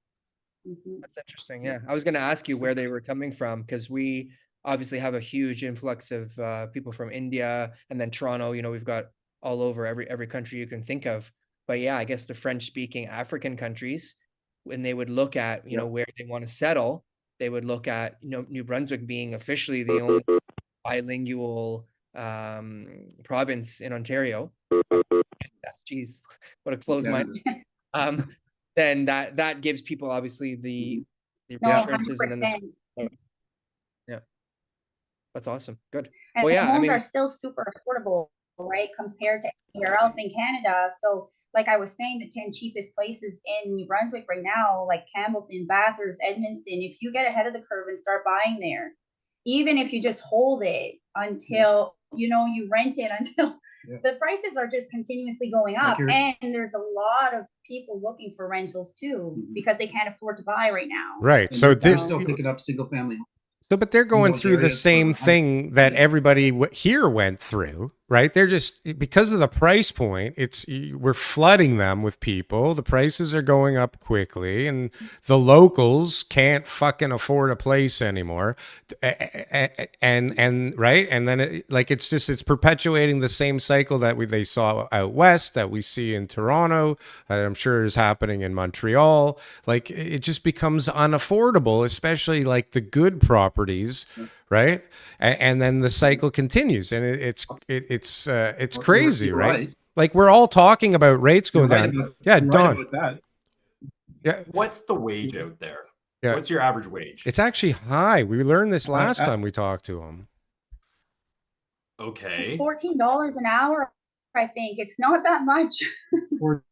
that's interesting. Yeah, I was going to ask you where they were coming from, because we obviously have a huge influx of people from India, and then Toronto. We've got all over every country you can think of. But yeah, I guess the French-speaking African countries, when they would look at where they want to settle, they would look at New Brunswick being officially the only bilingual province in Ontario. Jeez, what a close mind. Then that gives people obviously the reassurances, and then that's awesome. Good. And homes are still super affordable, right, compared to anywhere else in Canada. So like I was saying, the 10 cheapest places in New Brunswick right now, like Campbellton, Bathurst, Edmundston, if you get ahead of the curve and start buying there, even if you just hold it until you rent it until the prices are just continuously going up. And there's a lot of people looking for rentals too, because they can't afford to buy right now. Right. So they're still picking up single family. So, but they're going through the same thing that everybody here went through, right? They're just, because of the price point, we're flooding them with people. The prices are going up quickly, and the locals can't fucking afford a place anymore. And right. And then it's perpetuating the same cycle that they saw out west, that we see in Toronto, that I'm sure is happening in Montreal. Like, it just becomes unaffordable, especially like the good properties, right? And then the cycle continues, and it's crazy, right? Like, we're all talking about rates going down. Don. Yeah. What's the wage out there? Yeah. What's your average wage? It's actually high. We learned this last time we talked to them. Okay. It's $14 an hour. I think it's not that much. 14,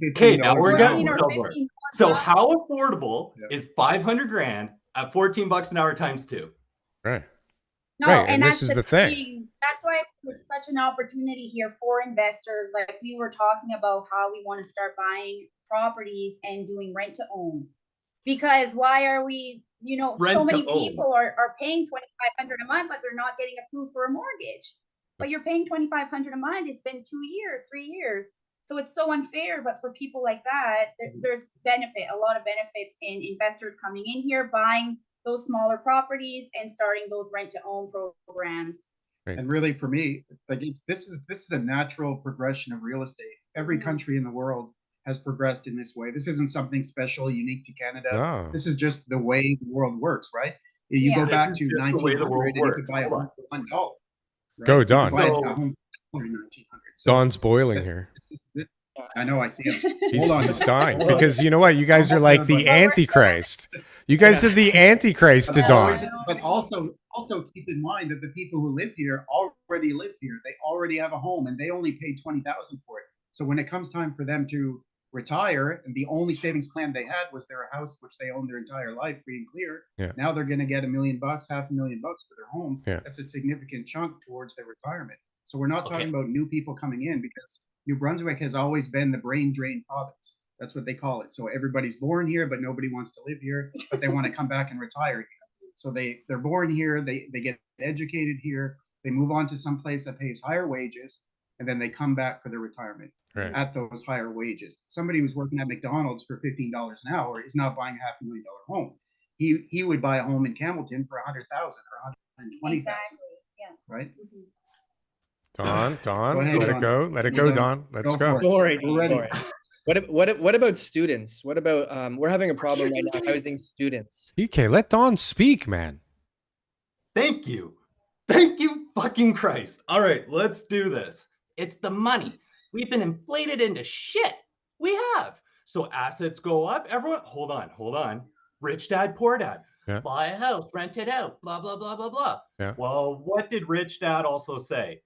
15. Okay, now we're getting somewhere. So how affordable is 500 grand at $14 an hour times 2? Right. No, right. And this is the thing. That's why there's such an opportunity here for investors. Like we were talking about how we want to start buying properties and doing rent to own. Because why are we, so many people are paying $2,500 a month, but they're not getting approved for a mortgage. But you're paying $2,500 a month. It's been 2 years, 3 years. So it's so unfair. But for people like that, there's a lot of benefits in investors coming in here, buying those smaller properties and starting those rent to own programs. Right. And really, for me, like this is a natural progression of real estate. Every country in the world has progressed in this way. This isn't something special, unique to Canada. No. This is just the way the world works, right? You go back to 1900 and you could buy a home for $1. Right? Go, Don. Buy a home for 1900. So Don's boiling here. I know, I see him. He's dying because you know what? You guys are like the Antichrist. You guys are the Antichrist to Don. But also keep in mind that the people who live here already live here. They already have a home, and they only paid $20,000 for it. So when it comes time for them to retire, and the only savings plan they had was their house, which they owned their entire life, free and clear. Yeah. Now they're going to get $1 million, $500,000 for their home. Yeah. That's a significant chunk towards their retirement. So we're not talking Okay. about new people coming in, because New Brunswick has always been the brain drain province. That's what they call it. So everybody's born here, but nobody wants to live here, but they want to come back and retire here. So they're born here, they get educated here, they move on to some place that pays higher wages, and then they come back for their retirement at those higher wages. Somebody who's working at McDonald's for $15 an hour is not buying a $500,000 home. He would buy a home in Campbellton for $100,000 or $120,000. Exactly. Yeah. Right? Don, Go ahead, let it Don. go. Let it You're go, done. Don. Let's Go go. for it. Sorry, We're ready. sorry. What about students? What about we're having a problem right now housing students. TK, let Don speak, man. Thank you. Thank you, fucking Christ. All right, let's do this. It's the money. We've been inflated into shit. We have. So assets go up. Everyone, hold on. Rich dad, poor dad. Yeah. Buy a house, rent it out, blah, blah, blah, blah, blah. Yeah. Well, what did rich dad also say?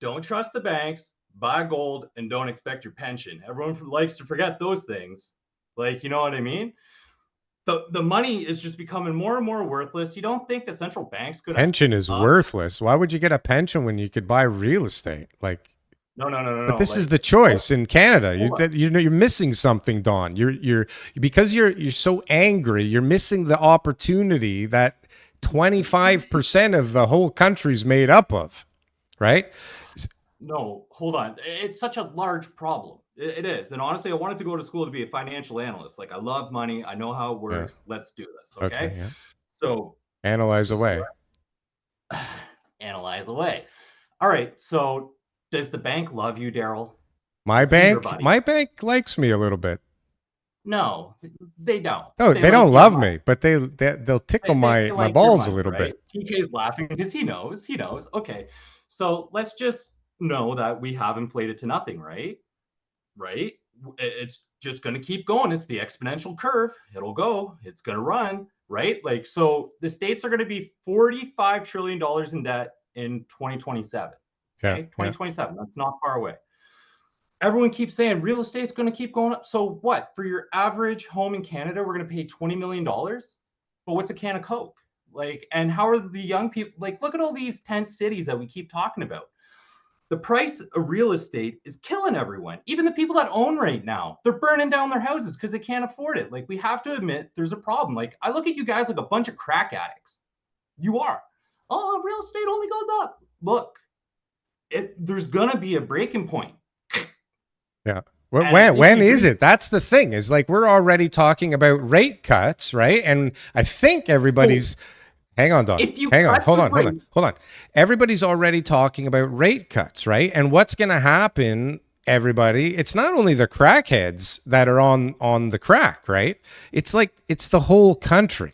Don't trust the banks, buy gold, and don't expect your pension. Everyone likes to forget those things. Like, you know what I mean? The money is just becoming more and more worthless. You don't think the central bank's going to... Pension is worthless. Why would you get a pension when you could buy real estate? Like, No. but this is the choice in Canada. You're missing something, Don. You're because you're so angry. You're missing the opportunity that 25% of the whole country's made up of, right? No, hold on. It's such a large problem. It is. And honestly, I wanted to go to school to be a financial analyst. Like, I love money. I know how it works. Yeah. Let's do this. Okay. Yeah. So analyze away. Analyze away. All right. So does the bank love you, Darryl? My bank likes me a little bit. No, they don't. No, they don't love me, but they'll tickle my balls a little bit. TK's laughing because he knows. Okay. So let's just know that we have inflated to nothing, right? Right? It's just going to keep going. It's the exponential curve. It'll go. It's going to run, right? Like, so the states are going to be $45 trillion in debt in 2027. Yeah, okay? 2027. That's not far away. Everyone keeps saying real estate's going to keep going up. So what? For your average home in Canada, we're going to pay $20 million? But what's a can of Coke? Like, and how are the young people? Like, look at all these tent cities that we keep talking about. The price of real estate is killing everyone. Even the people that own right now, they're burning down their houses because they can't afford it. Like, we have to admit there's a problem. Like, I look at you guys like a bunch of crack addicts. You are. Oh, real estate only goes up. Look, there's going to be a breaking point. Yeah. Well, when is it? That's the thing, is like, we're already talking about rate cuts, right? And I think everybody's... Hang on, Don. Hang on. Hold on. Everybody's already talking about rate cuts, right? And what's going to happen, everybody? It's not only the crackheads that are on the crack, right? It's like, it's the whole country.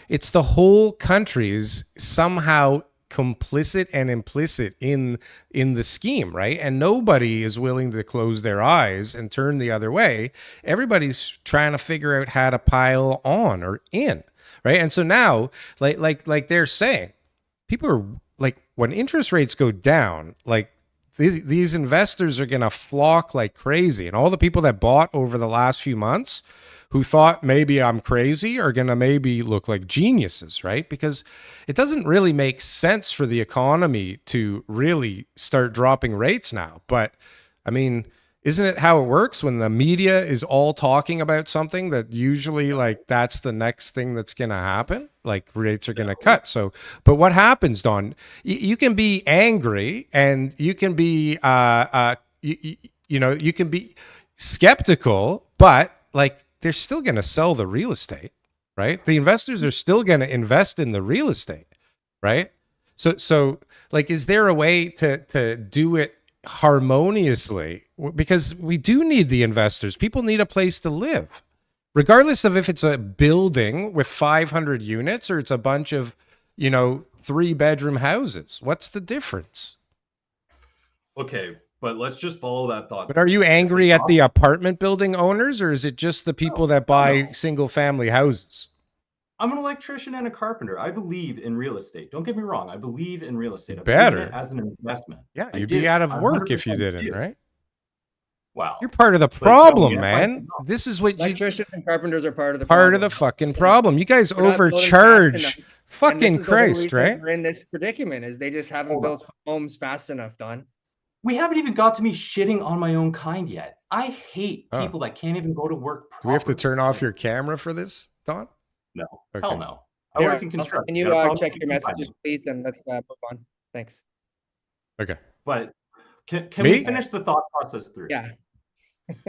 It's the whole country is somehow complicit and implicit in the scheme, right? And nobody is willing to close their eyes and turn the other way. Everybody's trying to figure out how to pile on or in. Right. And so now, like they're saying, people are like, when interest rates go down, like these investors are going to flock like crazy. And all the people that bought over the last few months who thought maybe I'm crazy are going to maybe look like geniuses. Right. Because it doesn't really make sense for the economy to really start dropping rates now. But I mean, isn't it how it works when the media is all talking about something that usually, like, that's the next thing that's going to happen? Like, rates are going to cut. So, but what happens, Don? You can be angry and you can be, you can be skeptical, but like, they're still going to sell the real estate, right? The investors are still going to invest in the real estate, right? So like, is there a way to do it harmoniously? Because we do need the investors. People need a place to live, regardless of if it's a building with 500 units or it's a bunch of, 3-bedroom houses. What's the difference? Okay, but let's just follow that thought. But are you angry at the apartment building owners, or is it just the people that buy single family houses? I'm an electrician and a carpenter. I believe in real estate. Don't get me wrong. I believe in real estate. I believe in it Better. as an investment. Yeah, I you'd do. be out of I work if you 100% didn't, do. right? Wow. You're part of the Like, problem, yes, I man. know. This is what you Electricians and carpenters are part of the part of problem. the fucking problem. You guys We're not building fast overcharge. enough. And this Fucking is the whole Christ, reason right? we're in this predicament is they just haven't Hold on. built homes fast enough, Don. We haven't even got to me shitting on my own kind yet. I hate Oh. people that can't even go to work properly. Do we have to turn off your camera for this, Don? No. Okay. Hell no. I Here, work in construction. Can you Got a problem? check your You can find messages, me. please, and let's move on. Thanks. Okay. But can Me? we finish the thought process through? Yeah.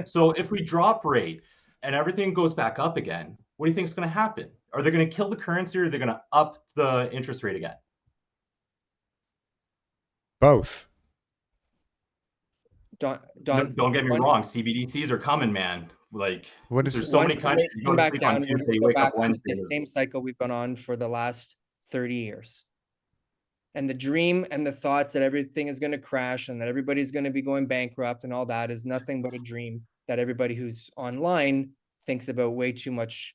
So if we drop rates and everything goes back up again, what do you think is going to happen? Are they going to kill the currency or are they going to up the interest rate again? Both. Don, Don't get me wrong. CBDCs are coming, man. Like, What is there's so many once the countries rates you come go to back sleep down, on we're Tuesday, going to you go wake up back onto Wednesday. the same cycle we've been on for the last 30 years. And the dream and the thoughts that everything is going to crash and that everybody's going to be going bankrupt and all that is nothing but a dream that everybody who's online thinks about way too much,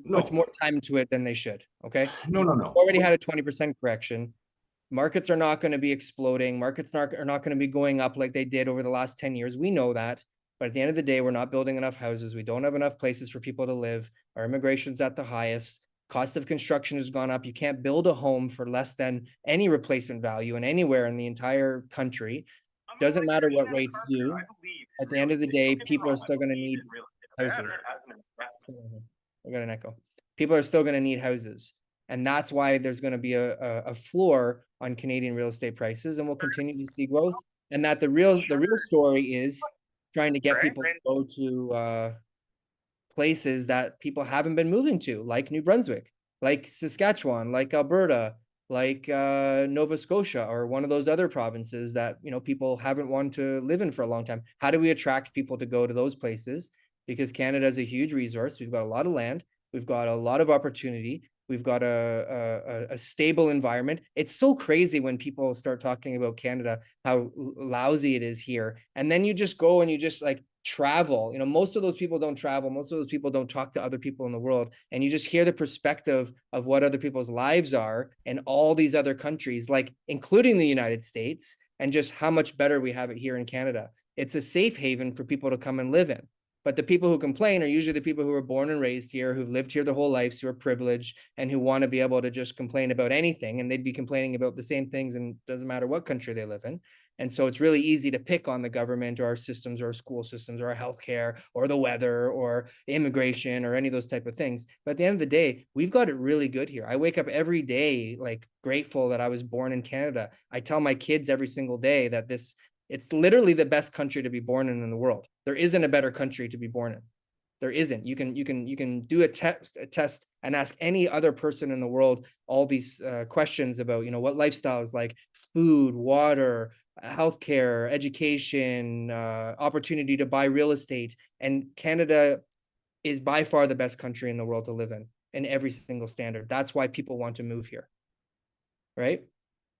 puts more time into it than they should. Okay. No. We've already had a 20% correction. Markets are not going to be exploding. Markets are not going to be going up like they did over the last 10 years. We know that. But at the end of the day, we're not building enough houses. We don't have enough places for people to live. Our immigration's at the highest. Cost of construction has gone up. You can't build a home for less than any replacement value in anywhere in the entire country. Doesn't matter what rates do. At the end of the day, people are still going to need houses. I got an echo. People are still going to need houses. And that's why there's going to be a floor on Canadian real estate prices, and we'll continue to see growth. And that the real story is trying to get people to go to places that people haven't been moving to, like New Brunswick, like Saskatchewan, like Alberta, like Nova Scotia, or one of those other provinces that, you know, people haven't wanted to live in for a long time. How do we attract people to go to those places? Because Canada is a huge resource. We've got a lot of land. We've got a lot of opportunity. We've got a stable environment. It's so crazy when people start talking about Canada, how lousy it is here. And then you just go and you just like travel. You know, most of those people don't travel. Most of those people don't talk to other people in the world. And you just hear the perspective of what other people's lives are in all these other countries, like including the United States, and just how much better we have it here in Canada. It's a safe haven for people to come and live in. But the people who complain are usually the people who were born and raised here, who've lived here their whole lives, who are privileged and who want to be able to just complain about anything. And they'd be complaining about the same things, and it doesn't matter what country they live in. And so it's really easy to pick on the government or our systems or our school systems or our healthcare or the weather or immigration or any of those type of things. But at the end of the day, we've got it really good here. I wake up every day like grateful that I was born in Canada. I tell my kids every single day that it's literally the best country to be born in the world. There isn't a better country to be born in. There isn't. You can do a test and ask any other person in the world all these questions about, you know, what lifestyle is like, food, water, healthcare, education, opportunity to buy real estate. And Canada is by far the best country in the world to live in every single standard. That's why people want to move here. Right?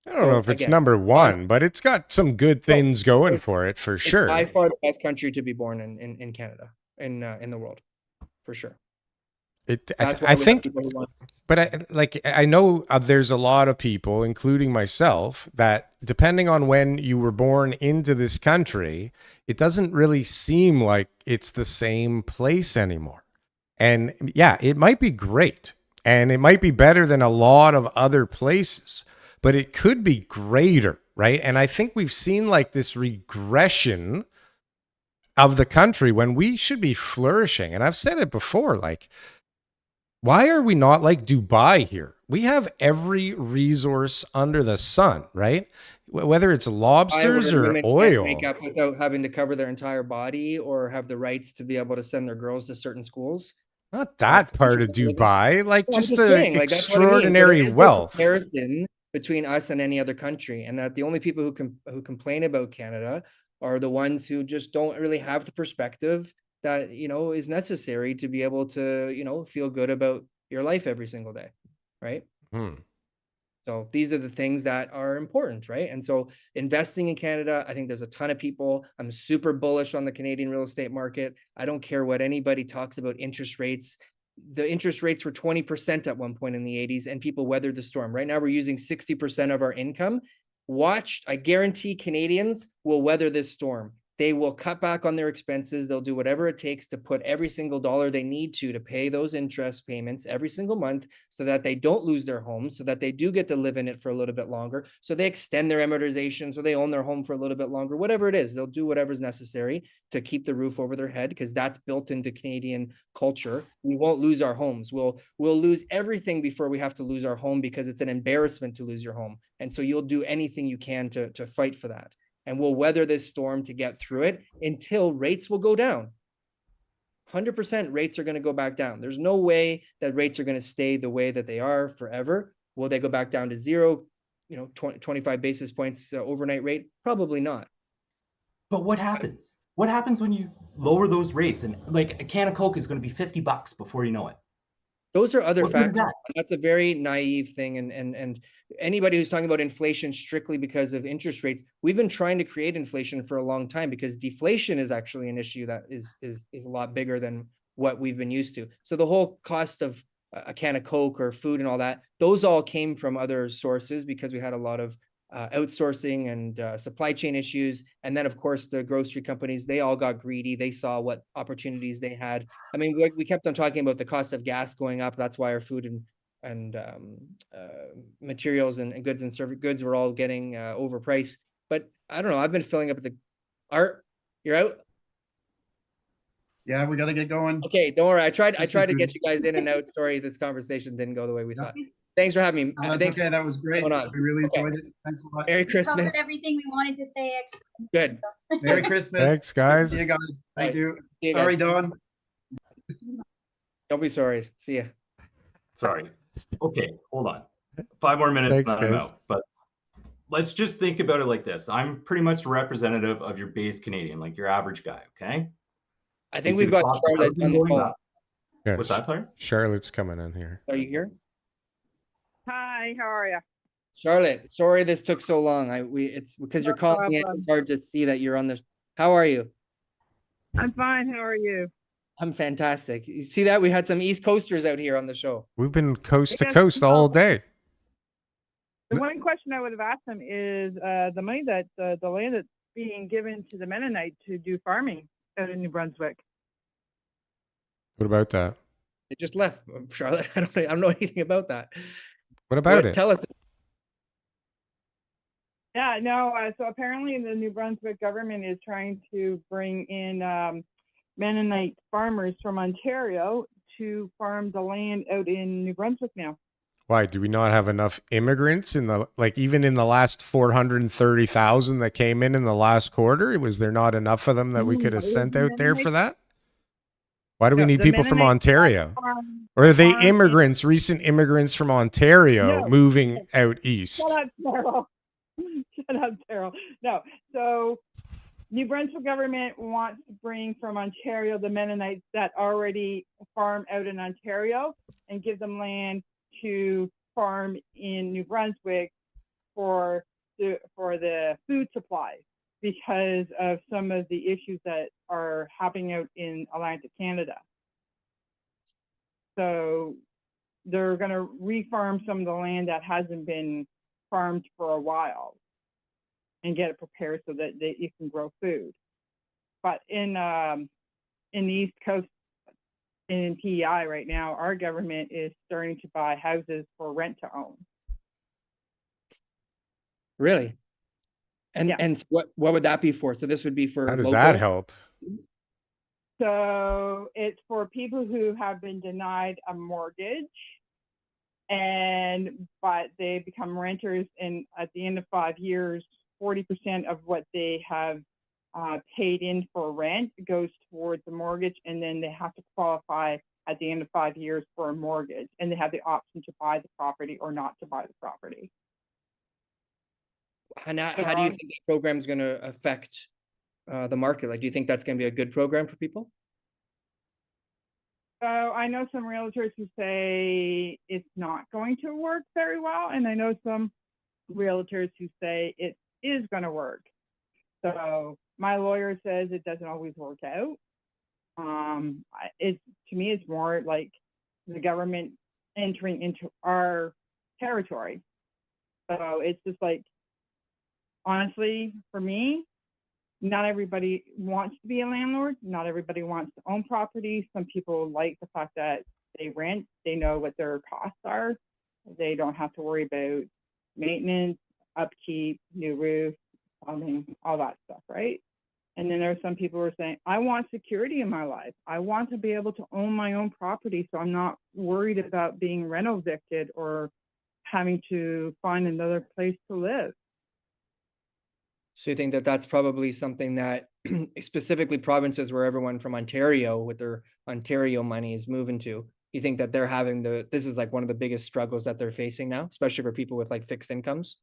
I don't know if it's number one, but it's got some good things going for it, for sure. By far the best country to be born in Canada, in the world, for sure. I think, but I know there's a lot of people, including myself, that depending on when you were born into this country, it doesn't really seem like it's the same place anymore. And yeah, it might be great, and it might be better than a lot of other places, but it could be greater, right? And I think we've seen like this regression of the country when we should be flourishing. And I've said it before, like, why are we not like Dubai here? We have every resource under the sun, right? Whether it's lobsters or oil. Make up without having to cover their entire body or have the rights to be able to send their girls to certain schools. Not that part of Dubai, like just the extraordinary wealth. Comparison between us and any other country, and that the only people who complain about Canada are the ones who just don't really have the perspective that, you know, is necessary to be able to, you know, feel good about your life every single day, right? So these are the things that are important, right? And so investing in Canada, I think there's a ton of people. I'm super bullish on the Canadian real estate market. I don't care what anybody talks about interest rates. the interest rates were 20% at one point in the 80s, and people weathered the storm. Right now, we're using 60% of our income. Watch, I guarantee Canadians will weather this storm. They will cut back on their expenses. They'll do whatever it takes to put every single dollar they need to pay those interest payments every single month, so that they don't lose their homes, so that they do get to live in it for a little bit longer, so they extend their amortization, so they own their home for a little bit longer. Whatever it is, they'll do whatever's necessary to keep the roof over their head, because that's built into Canadian culture. We won't lose our homes. We'll lose everything before we have to lose our home, because it's an embarrassment to lose your home. And so you'll do anything you can to fight for that. And we'll weather this storm to get through it until rates will go down. 100% rates are going to go back down. There's no way that rates are going to stay the way that they are forever. Will they go back down to zero, 25 basis points overnight rate? Probably not. But what happens? What happens when you lower those rates? And like a can of Coke is going to be $50 before you know it. Those are other What good is factors. that? That's a very naive thing. And anybody who's talking about inflation strictly because of interest rates, we've been trying to create inflation for a long time, because deflation is actually an issue that is a lot bigger than what we've been used to. So the whole cost of a can of Coke or food and all that, those all came from other sources, because we had a lot of outsourcing and supply chain issues. And then, of course, the grocery companies, they all got greedy. They saw what opportunities they had. I mean, we kept on talking about the cost of gas going up. That's why our food and materials and goods and service goods were all getting overpriced. But I don't know. I've been filling up the Art. You're out. Yeah, we got to get going. Okay, don't worry. I tried to get Christmas. you guys in and out. Sorry, this conversation didn't go the way we thought. Thanks for having me. No, that's okay. That was great. We really enjoyed it. Thanks a lot. Merry We Christmas. covered everything we wanted to say. Actually. Good. Merry Christmas. Thanks, guys. See you guys. Thank Bye. you. See you Sorry, guys. Don. Don't be sorry. See ya. Sorry. Okay, hold on. 5 more minutes Thanks, and then I'm guys. out. But let's just think about it like this. I'm pretty much representative of your base Canadian, like your average guy, okay? I think You see we've the got cost of Charlotte housing on the going phone. up. Yeah, What's that, sorry? Charlotte's coming in here. Are you here? Hi, how are you? Charlotte, sorry this took so long. It's because you're No calling in. problem. It's hard to see that you're on this. How are you? I'm fine. How are you? I'm fantastic. You see that? We had some East Coasters out here on the show. We've been coast to Yes, coast all day. The one question I would have asked them is the money that the land that's being given to the Mennonite to do farming out in New Brunswick. What about that? It just left, Charlotte. I don't know anything about that. What about it? Tell us. Yeah, no. So apparently the New Brunswick government is trying to bring in Mennonite farmers from Ontario to farm the land out in New Brunswick now. Why do we not have enough immigrants even in the last 430,000 that came in the last quarter? Was there not enough of them that we could have sent out there for that? Why do we need people from Ontario? Or are they immigrants, recent immigrants from Ontario moving out east? Shut up, Darryl. Shut up, Darryl. No. So New Brunswick government wants to bring from Ontario the Mennonites that already farm out in Ontario and give them land to farm in New Brunswick for the food supply, because of some of the issues that are happening out in Atlantic Canada. So they're going to refarm some of the land that hasn't been farmed for a while and get it prepared so that it can grow food. But in the East Coast, in PEI right now, our government is starting to buy houses for rent to own. Really? And Yeah. and what would that be for? So this would be for How does local? that help? So it's for people who have been denied a mortgage, but they become renters, and at the end of 5 years, 40% of what they have paid in for rent goes towards the mortgage, and then they have to qualify at the end of 5 years for a mortgage, and they have the option to buy the property or not to buy the property. How do you think that program is going to affect the market? Like, do you think that's going to be a good program for people? So I know some realtors who say it's not going to work very well, and I know some realtors who say it is going to work. So my lawyer says it doesn't always work out. To me, it's more like the government entering into our territory. So it's just like, honestly, for me, not everybody wants to be a landlord. Not everybody wants to own property. Some people like the fact that they rent, they know what their costs are. They don't have to worry about maintenance, upkeep, new roof, plumbing, all that stuff, right? And then there are some people who are saying, I want security in my life. I want to be able to own my own property so I'm not worried about being rent evicted or having to find another place to live. So you think that that's probably something that specifically provinces where everyone from Ontario with their Ontario money is moving to, you think that they're having this is like one of the biggest struggles that they're facing now, especially for people with like fixed incomes?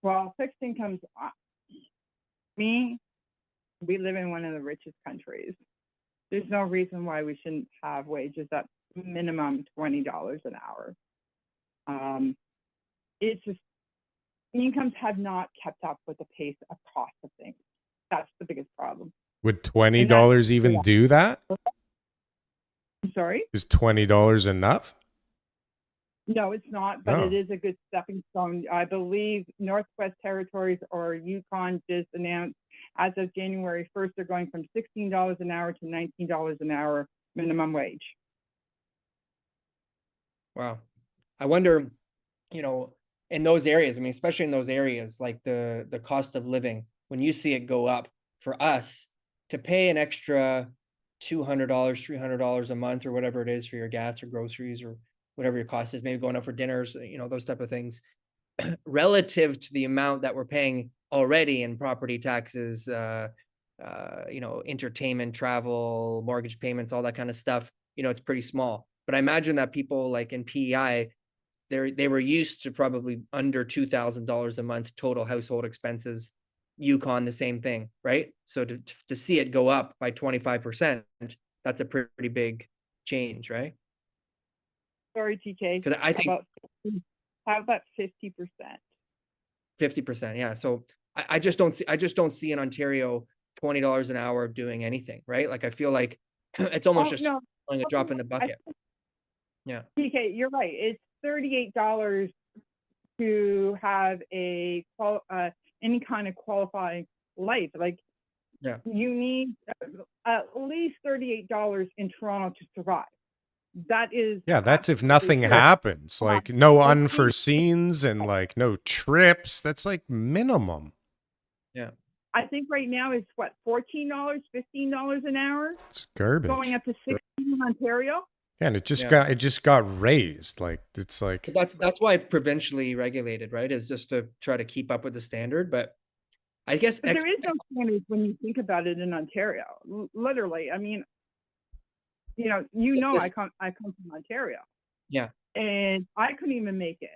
Well, fixed incomes, we live in one of the richest countries. There's no reason why we shouldn't have wages at minimum $20 an hour. It's just, incomes have not kept up with the pace of cost of things. That's the biggest problem. Would $20 even do that? I'm sorry? Is $20 enough? No, it's not, but it is a good stepping stone. I believe Northwest Territories or Yukon just announced as of January 1st, they're going from $16 an hour to $19 an hour minimum wage. Wow. I wonder, in those areas, I mean, especially in those areas, like the cost of living, when you see it go up for us to pay an extra $200, $300 a month or whatever it is for your gas or groceries or whatever your cost is, maybe going out for dinners, those type of things, relative to the amount that we're paying already in property taxes, entertainment, travel, mortgage payments, all that kind of stuff, it's pretty small. But I imagine that people like in PEI, they were used to probably under $2,000 a month total household expenses. Yukon, the same thing, right? So to see it go up by 25%, that's a pretty big change, right? Sorry, TK. Because I think how about 50%? 50%, yeah. So I just don't see in Ontario $20 an hour doing anything, right? Like I feel like it's almost a drop in the bucket. Yeah. TK, you're right. It's $38 to have any kind of qualifying life. Like, yeah, you need at least $38 in Toronto to survive. That is, yeah, that's if nothing happens, like no unforeseens and like no trips. That's like minimum. Yeah. I think right now it's what, $14, $15 an hour? It's garbage. Going up to 16 in Ontario. Yeah, and it just got raised. Like it's like that's why it's provincially regulated, right? Is just to try to keep up with the standard. But I guess there is no standards when you think about it in Ontario. Literally, I mean, I come from Ontario. Yeah. And I couldn't even make it.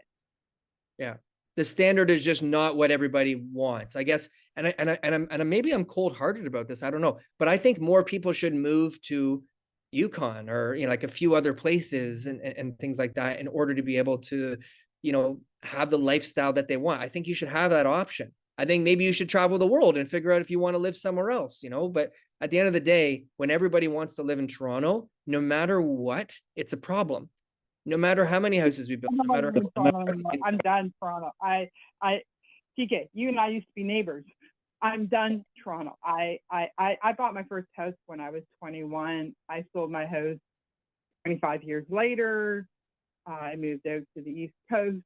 Yeah. The standard is just not what everybody wants, I guess. And maybe I'm cold-hearted about this. I don't know, but I think more people should move to Yukon or like a few other places and things like that in order to be able to, have the lifestyle that they want. I think you should have that option. I think maybe you should travel the world and figure out if you want to live somewhere else, but at the end of the day, when everybody wants to live in Toronto, no matter what, it's a problem. No matter how many houses we build, no matter I'm done Toronto. TK, you and I used to be neighbors. I'm done Toronto. I bought my first house when I was 21. I sold my house 25 years later. I moved out to the East Coast.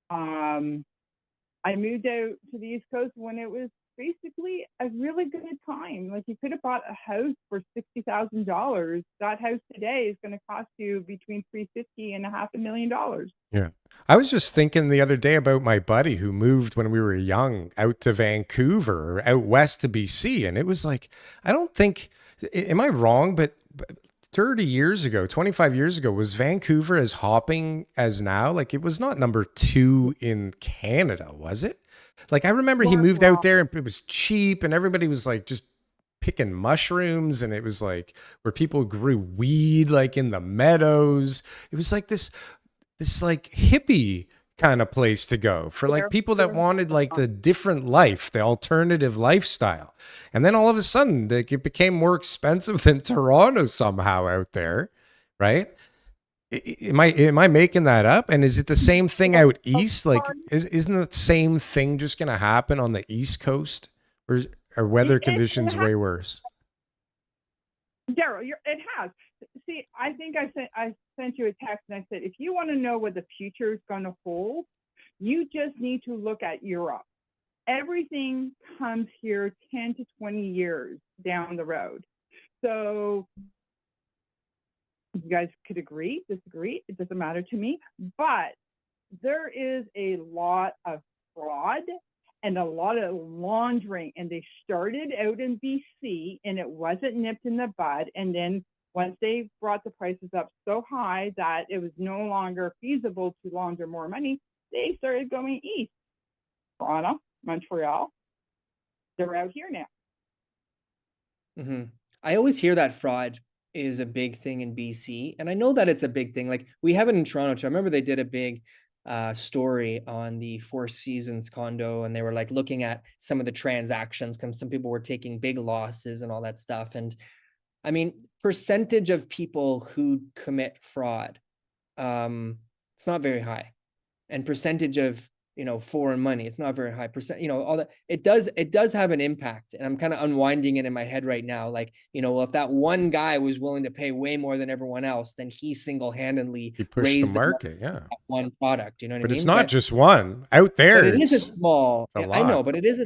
I moved out to the East Coast when it was basically a really good time. Like, you could have bought a house for $60,000. That house today is going to cost you between $350,000 and $500,000. Yeah. I was just thinking the other day about my buddy who moved when we were young out to Vancouver, out west to BC. And it was like, I don't think, am I wrong? But 30 years ago, 25 years ago, was Vancouver as hopping as now? Like, it was not number 2 in Canada, was it? Like, I remember he moved out there and it was cheap and everybody was like just picking mushrooms, and it was like where people grew weed like in the meadows. It was like this like hippie kind of place to go for like people that wanted like the different life, the alternative lifestyle. And then all of a sudden it became more expensive than Toronto somehow out there, right? Am I making that up? And is it the same thing out east? Like, isn't the same thing just going to happen on the East Coast, or are weather conditions way worse? Darryl, it has. See, I think I sent you a text and I said, if you want to know what the future is going to hold, you just need to look at Europe. Everything comes here 10 to 20 years down the road. So you guys could agree, disagree, it doesn't matter to me, but there is a lot of fraud and a lot of laundering, and they started out in BC and it wasn't nipped in the bud, and then once they brought the prices up so high that it was no longer feasible to launder more money, they started going east. Toronto, Montreal, they're out here now. Mm-hmm. I always hear that fraud is a big thing in BC, and I know that it's a big thing. Like, we have it in Toronto too. I remember they did a big story on the Four Seasons condo, and they were like looking at some of the transactions, because some people were taking big losses and all that stuff. And I mean, percentage of people who commit fraud, it's not very high, and percentage of, you know, foreign money, it's not very high percent, you know, all that. It does have an impact, and I'm kind of unwinding it in my head right now. Like, you know, well, if that one guy was willing to pay way more than everyone else, then he single-handedly pushed raised the market, yeah. One product, you know what I mean? But it's not just one out there. But it is a small, I know, but it is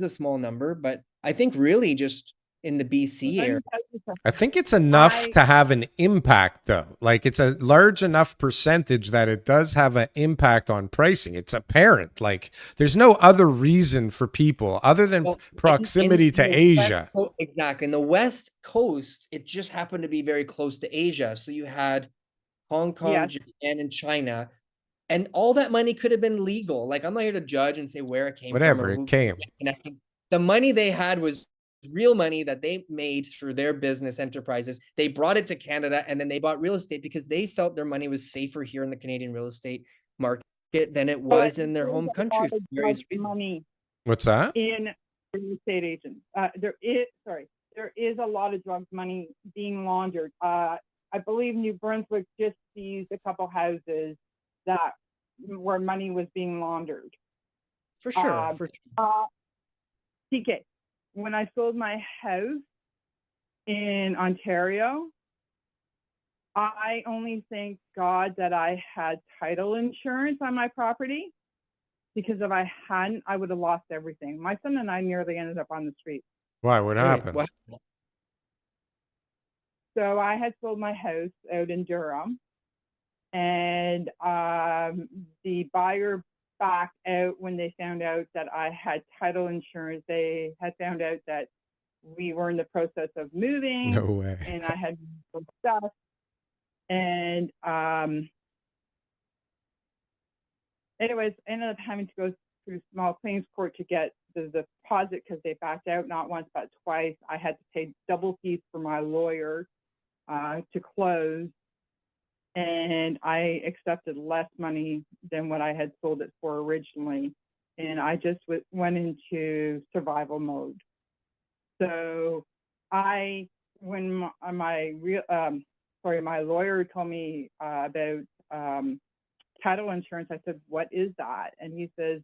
a small number. But I think really just in the BC area, I think it's enough to have an impact, though. Like, it's a large enough percentage that it does have an impact on pricing. It's apparent. Like, there's no other reason for people other than proximity to Asia. Exactly. In the West Coast, it just happened to be very close to Asia. So you had Hong Kong, Japan, and China. And all that money could have been legal. Like, I'm not here to judge and say where it came from. Whatever, it came. The money they had was real money that they made through their business enterprises. They brought it to Canada, and then they bought real estate because they felt their money was safer here in the Canadian real estate market than it was in their home country for various reasons. What's that? In real estate agents, there is a lot of drug money being laundered. I believe New Brunswick just seized a couple houses that where money was being laundered. For sure. TK, when I sold my house in Ontario, I only thank God that I had title insurance on my property, because if I hadn't, I would have lost everything. My son and I nearly ended up on the street. Why? What happened? So I had sold my house out in Durham, and the buyer backed out when they found out that I had title insurance. They had found out that we were in the process of moving. No way. And I had some stuff. And anyways, I ended up having to go through small claims court to get the deposit, because they backed out not once but twice. I had to pay double fees for my lawyer to close. And I accepted less money than what I had sold it for originally. And I just went into survival mode. So when my lawyer told me about title insurance, I said, what is that? And he says,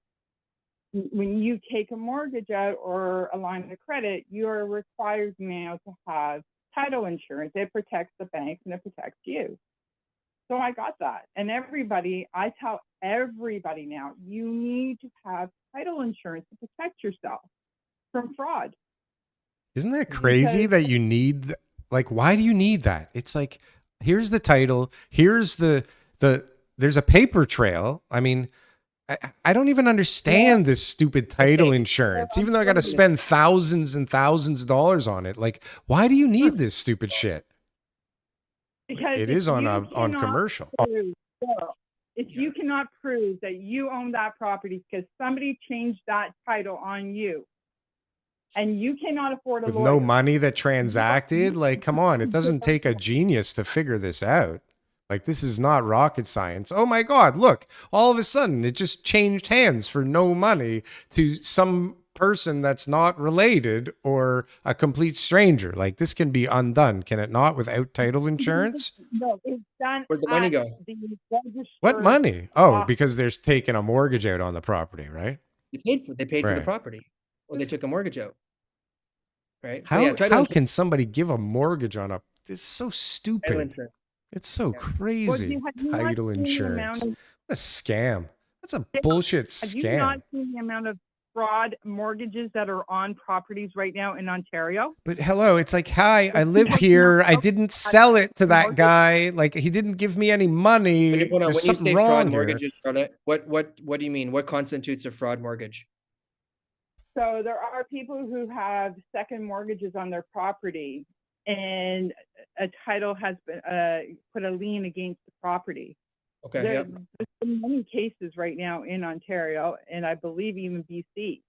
when you take a mortgage out or a line of credit, you are required now to have title insurance. It protects the bank and it protects you. So I got that. And I tell everybody now, you need to have title insurance to protect yourself from fraud. Isn't that crazy that you need, like, why do you need that? It's like, here's the title, here's there's a paper trail. I mean, I don't even understand this stupid title insurance, even though I got to spend thousands and thousands of dollars on it. Like, why do you need this stupid shit? Because it is on commercial. If you cannot prove that you own that property because somebody changed that title on you, and you cannot afford a with lawyer, no money that transacted, like, come on, it doesn't take a genius to figure this out. Like, this is not rocket science. Oh my God, look, all of a sudden it just changed hands for no money to some person that's not related or a complete stranger. Like, this can be undone, can it not, without title insurance? No, it's done. Where'd the money at go? The What registered money? Oh, office. because there's taking a mortgage out on the property, right? They paid for the Right. property. Well, they This- took a mortgage out. Right. So How, yeah, title how insurance- can somebody give a mortgage on a, it's so title stupid. insurance. It's so Yeah. crazy. Well, have you not Title seen the insurance. amount What a scam. That's a Yeah. bullshit Have you not scam. seen the amount of fraud mortgages that are on properties right now in Ontario? But hello, it's like, hi, I But live people here. don't I know didn't sell it to that mortgage. guy. Like, he didn't give me any money. Okay, hold on. There's When you something say fraud wrong here. mortgages, Charlotte, what do you mean? What constitutes a fraud mortgage? So there are people who have second mortgages on their property, and a title has been put a lien against the property. Okay. There's Yep. been many cases right now in Ontario, and I believe even BC.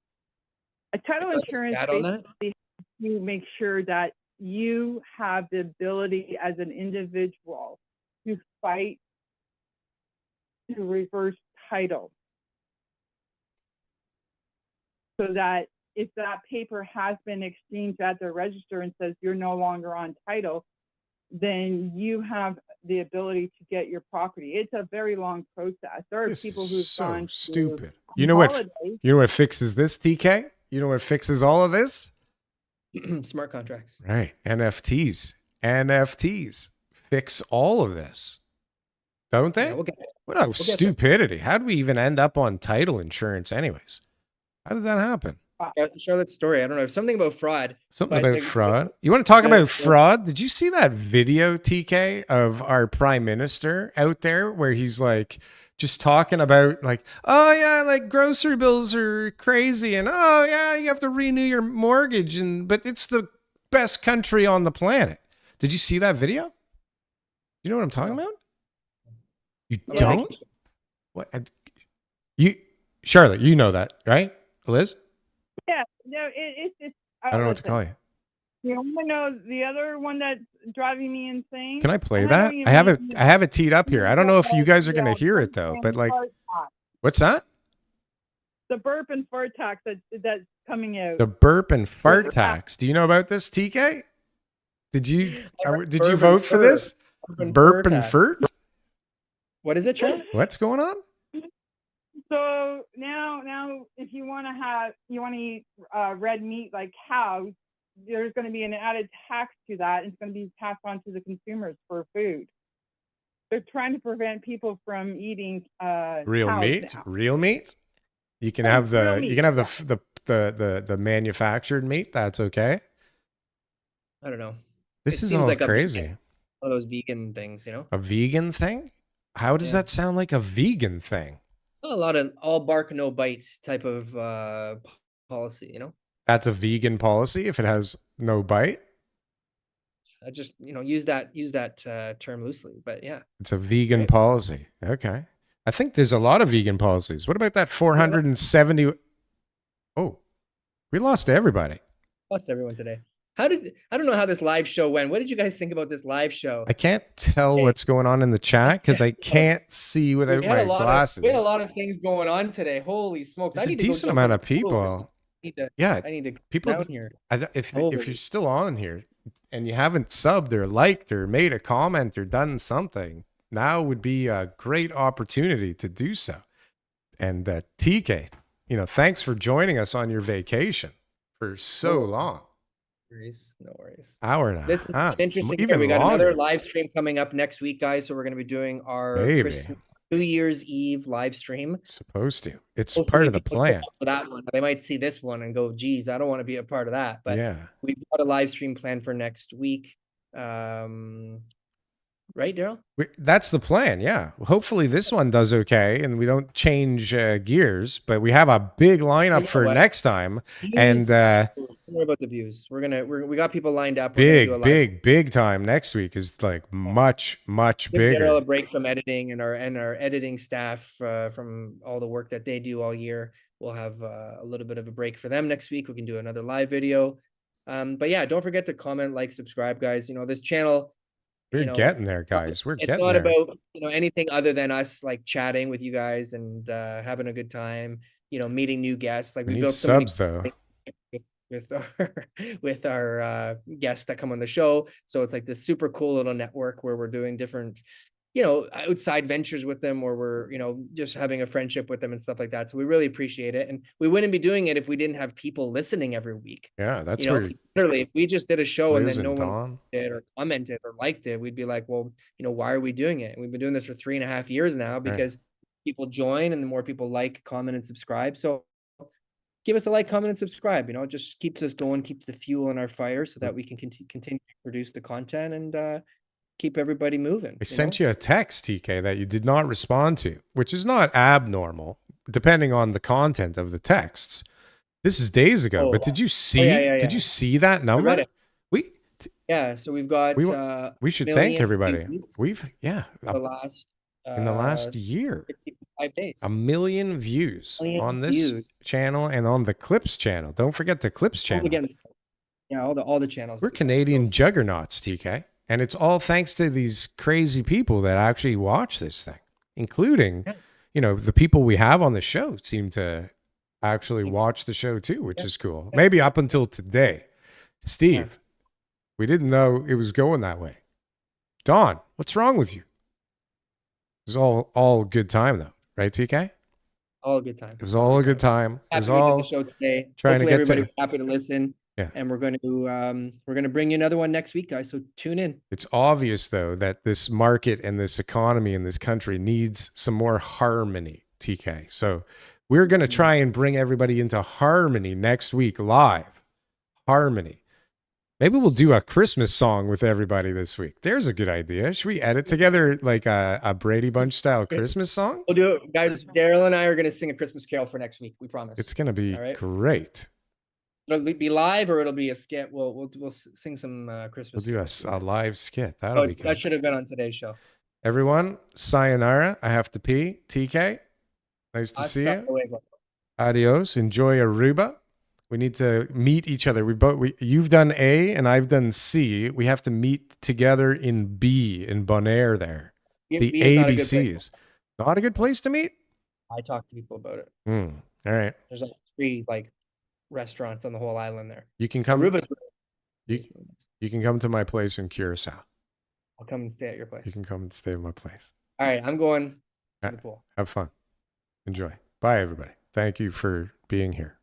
A title Like a insurance stat on that? basically helps you make sure that you have the ability as an individual to fight to reverse title. So that if that paper has been exchanged at the register and says you're no longer on title, then you have the ability to get your property. It's a very long process. There are This people is who've so gone stupid. to You know what? holidays. You know what fixes this, TK? You know what fixes all of this? Smart contracts. Right. NFTs fix all of this, don't they? Yeah, we'll get What a there. stupidity. How did we even end up on title insurance anyways? How did that happen? Charlotte's story. I don't know. Something about fraud. Something But about the- fraud. You want to talk the- about the- fraud? Did you see that video, TK, of our prime minister out there where he's like just talking about like, oh yeah, like grocery bills are crazy, and oh yeah, you have to renew your mortgage, and but it's the best country on the planet. Did you see that video? You know what I'm talking about? You I'm don't? like- What? You, Charlotte, you know that, right? Liz? Yeah, no, it's just. I don't know what to call you. You want to know the other one that's driving me insane? Can I play And I know that? you I have mean- it. I have it teed up here. I don't know if you guys are going to Yeah, hear it though. But like, fart tax. what's that? The burp and fart tax that's coming out. The burp and fart tax. Do you know about this, TK? Did you Burp you and vote for fur. this? Burp and tax. furt? What is it, Charlotte? What's going on? So now, if you want to eat red meat like cows, there's going to be an added tax to that. It's going to be passed on to the consumers for food. They're trying to prevent people from eating Real cows meat? now. Real meat? You can Yeah, have real the meat, you can have the manufactured meat. That's okay. I don't know. This It is seems all like a crazy. vegan- One of those vegan things, you know? A vegan thing? How does Yeah. that sound like a vegan thing? A lot of all bark, no bite type of policy, you know? That's a vegan policy if it has no bite. I just, use that term loosely, but yeah. It's a vegan Right. policy. Okay. I think there's a lot of vegan policies. What about that 470? Oh, we lost everybody. Lost everyone today. I don't know how this live show went. What did you guys think about this live show? I can't tell Hey. what's going on in the chat because I can't see without We had my a lot glasses. we had a lot of things going on today. Holy smokes. There's I a need to go decent jump amount on of the pool or people. something. Yeah, I need to people. down here. If Holy. you're still on here and you haven't subbed or liked or made a comment or done something, now would be a great opportunity to do so. And TK, thanks for joining us on your vacation for so Oh. long. No worries. Hour and a This is half. interesting. Even We got longer. another live stream coming up next week, guys. So we're going to be doing our Maybe. New Year's Eve live stream. Supposed to. It's Hopefully part of the people will plan. come For that one, they might see this one and go, "Geez, I don't want to be a part of that." But Yeah. we've got a live stream planned for next week. Right, Daryl? That's the plan. Yeah. Hopefully this one does okay and we don't change gears, but we have a big lineup know for what? next time. And Don't worry about the views. We got people lined up. We're gonna do a live- big time next week is like much Give Daryl bigger. a break from editing and our editing staff from all the work that they do all year. We'll have a little bit of a break for them next week. We can do another live video. But yeah, don't forget to comment, like, subscribe, guys. This channel We're getting there, guys. We're it's getting not there. about, anything other than us like chatting with you guys and having a good time, meeting new guests. Like We we need built so many subs though. with our with our guests that come on the show. So it's like this super cool little network where we're doing different, outside ventures with them, or we're, just having a friendship with them and stuff like that. So we really appreciate it. And we wouldn't be doing it if we didn't have people listening every week. Yeah, that's where Literally, if we just did a show and Liz then no and one Dawn. did or commented or liked it, we'd be like, well, why are we doing it? And we've been doing this for 3.5 years now because people join, and the more people like, comment, and subscribe. So give us a like, comment, and subscribe. It just keeps us going, keeps the fuel in our fire so that we can continue to produce the content and keep everybody moving. I sent you a text, TK, that you did not respond to, which is not abnormal, depending on the content of the texts. This is days ago, but did you see? Did you see that number? I read it. We so we've got. we should thank everybody. We've the last in the last year, 5 days, 1 million views on this channel and on the Clips channel. Don't forget the Clips channel. All the channels. We're Canadian juggernauts, TK. And it's all thanks to these crazy people that actually watch this thing, including, the people we have on the show seem to actually watch the show too, which is cool. Maybe up until today. Steve, we didn't know it was going that way. Dawn, what's wrong with you? It was all good time though, right, TK? All good time. It was all a good time. It was happy all we did the show today. trying to Hopefully get everybody to. was happy to listen. Yeah. And we're going to bring you another one next week, guys. So tune in. It's obvious though that this market and this economy in this country needs some more harmony, TK. So we're going to try and bring everybody into harmony next week live. Harmony. Maybe we'll do a Christmas song with everybody this week. There's a good idea. Should we edit together like a Brady Bunch style Christmas song? We'll do it, guys. Darryl and I are going to sing a Christmas carol for next week. We promise. It's going to be great. It'll be live or it'll be a skit. We'll sing some Christmas. We'll do a live skit. That'll be good. That should have been on today's show. Everyone, sayonara. I have to pee. TK, nice to see you. Adios. Enjoy Aruba. We need to meet each other. You've done A and I've done C. We have to meet together in B in Bonaire there. The ABCs. Not a good place to meet? I talked to people about it. All right. There's like 3 restaurants on the whole island there. You can come. Aruba's you can come to my place in Curacao. I'll come and stay at your place. You can come and stay at my place. All right, I'm going to the pool. Have fun. Enjoy. Bye, everybody. Thank you for being here.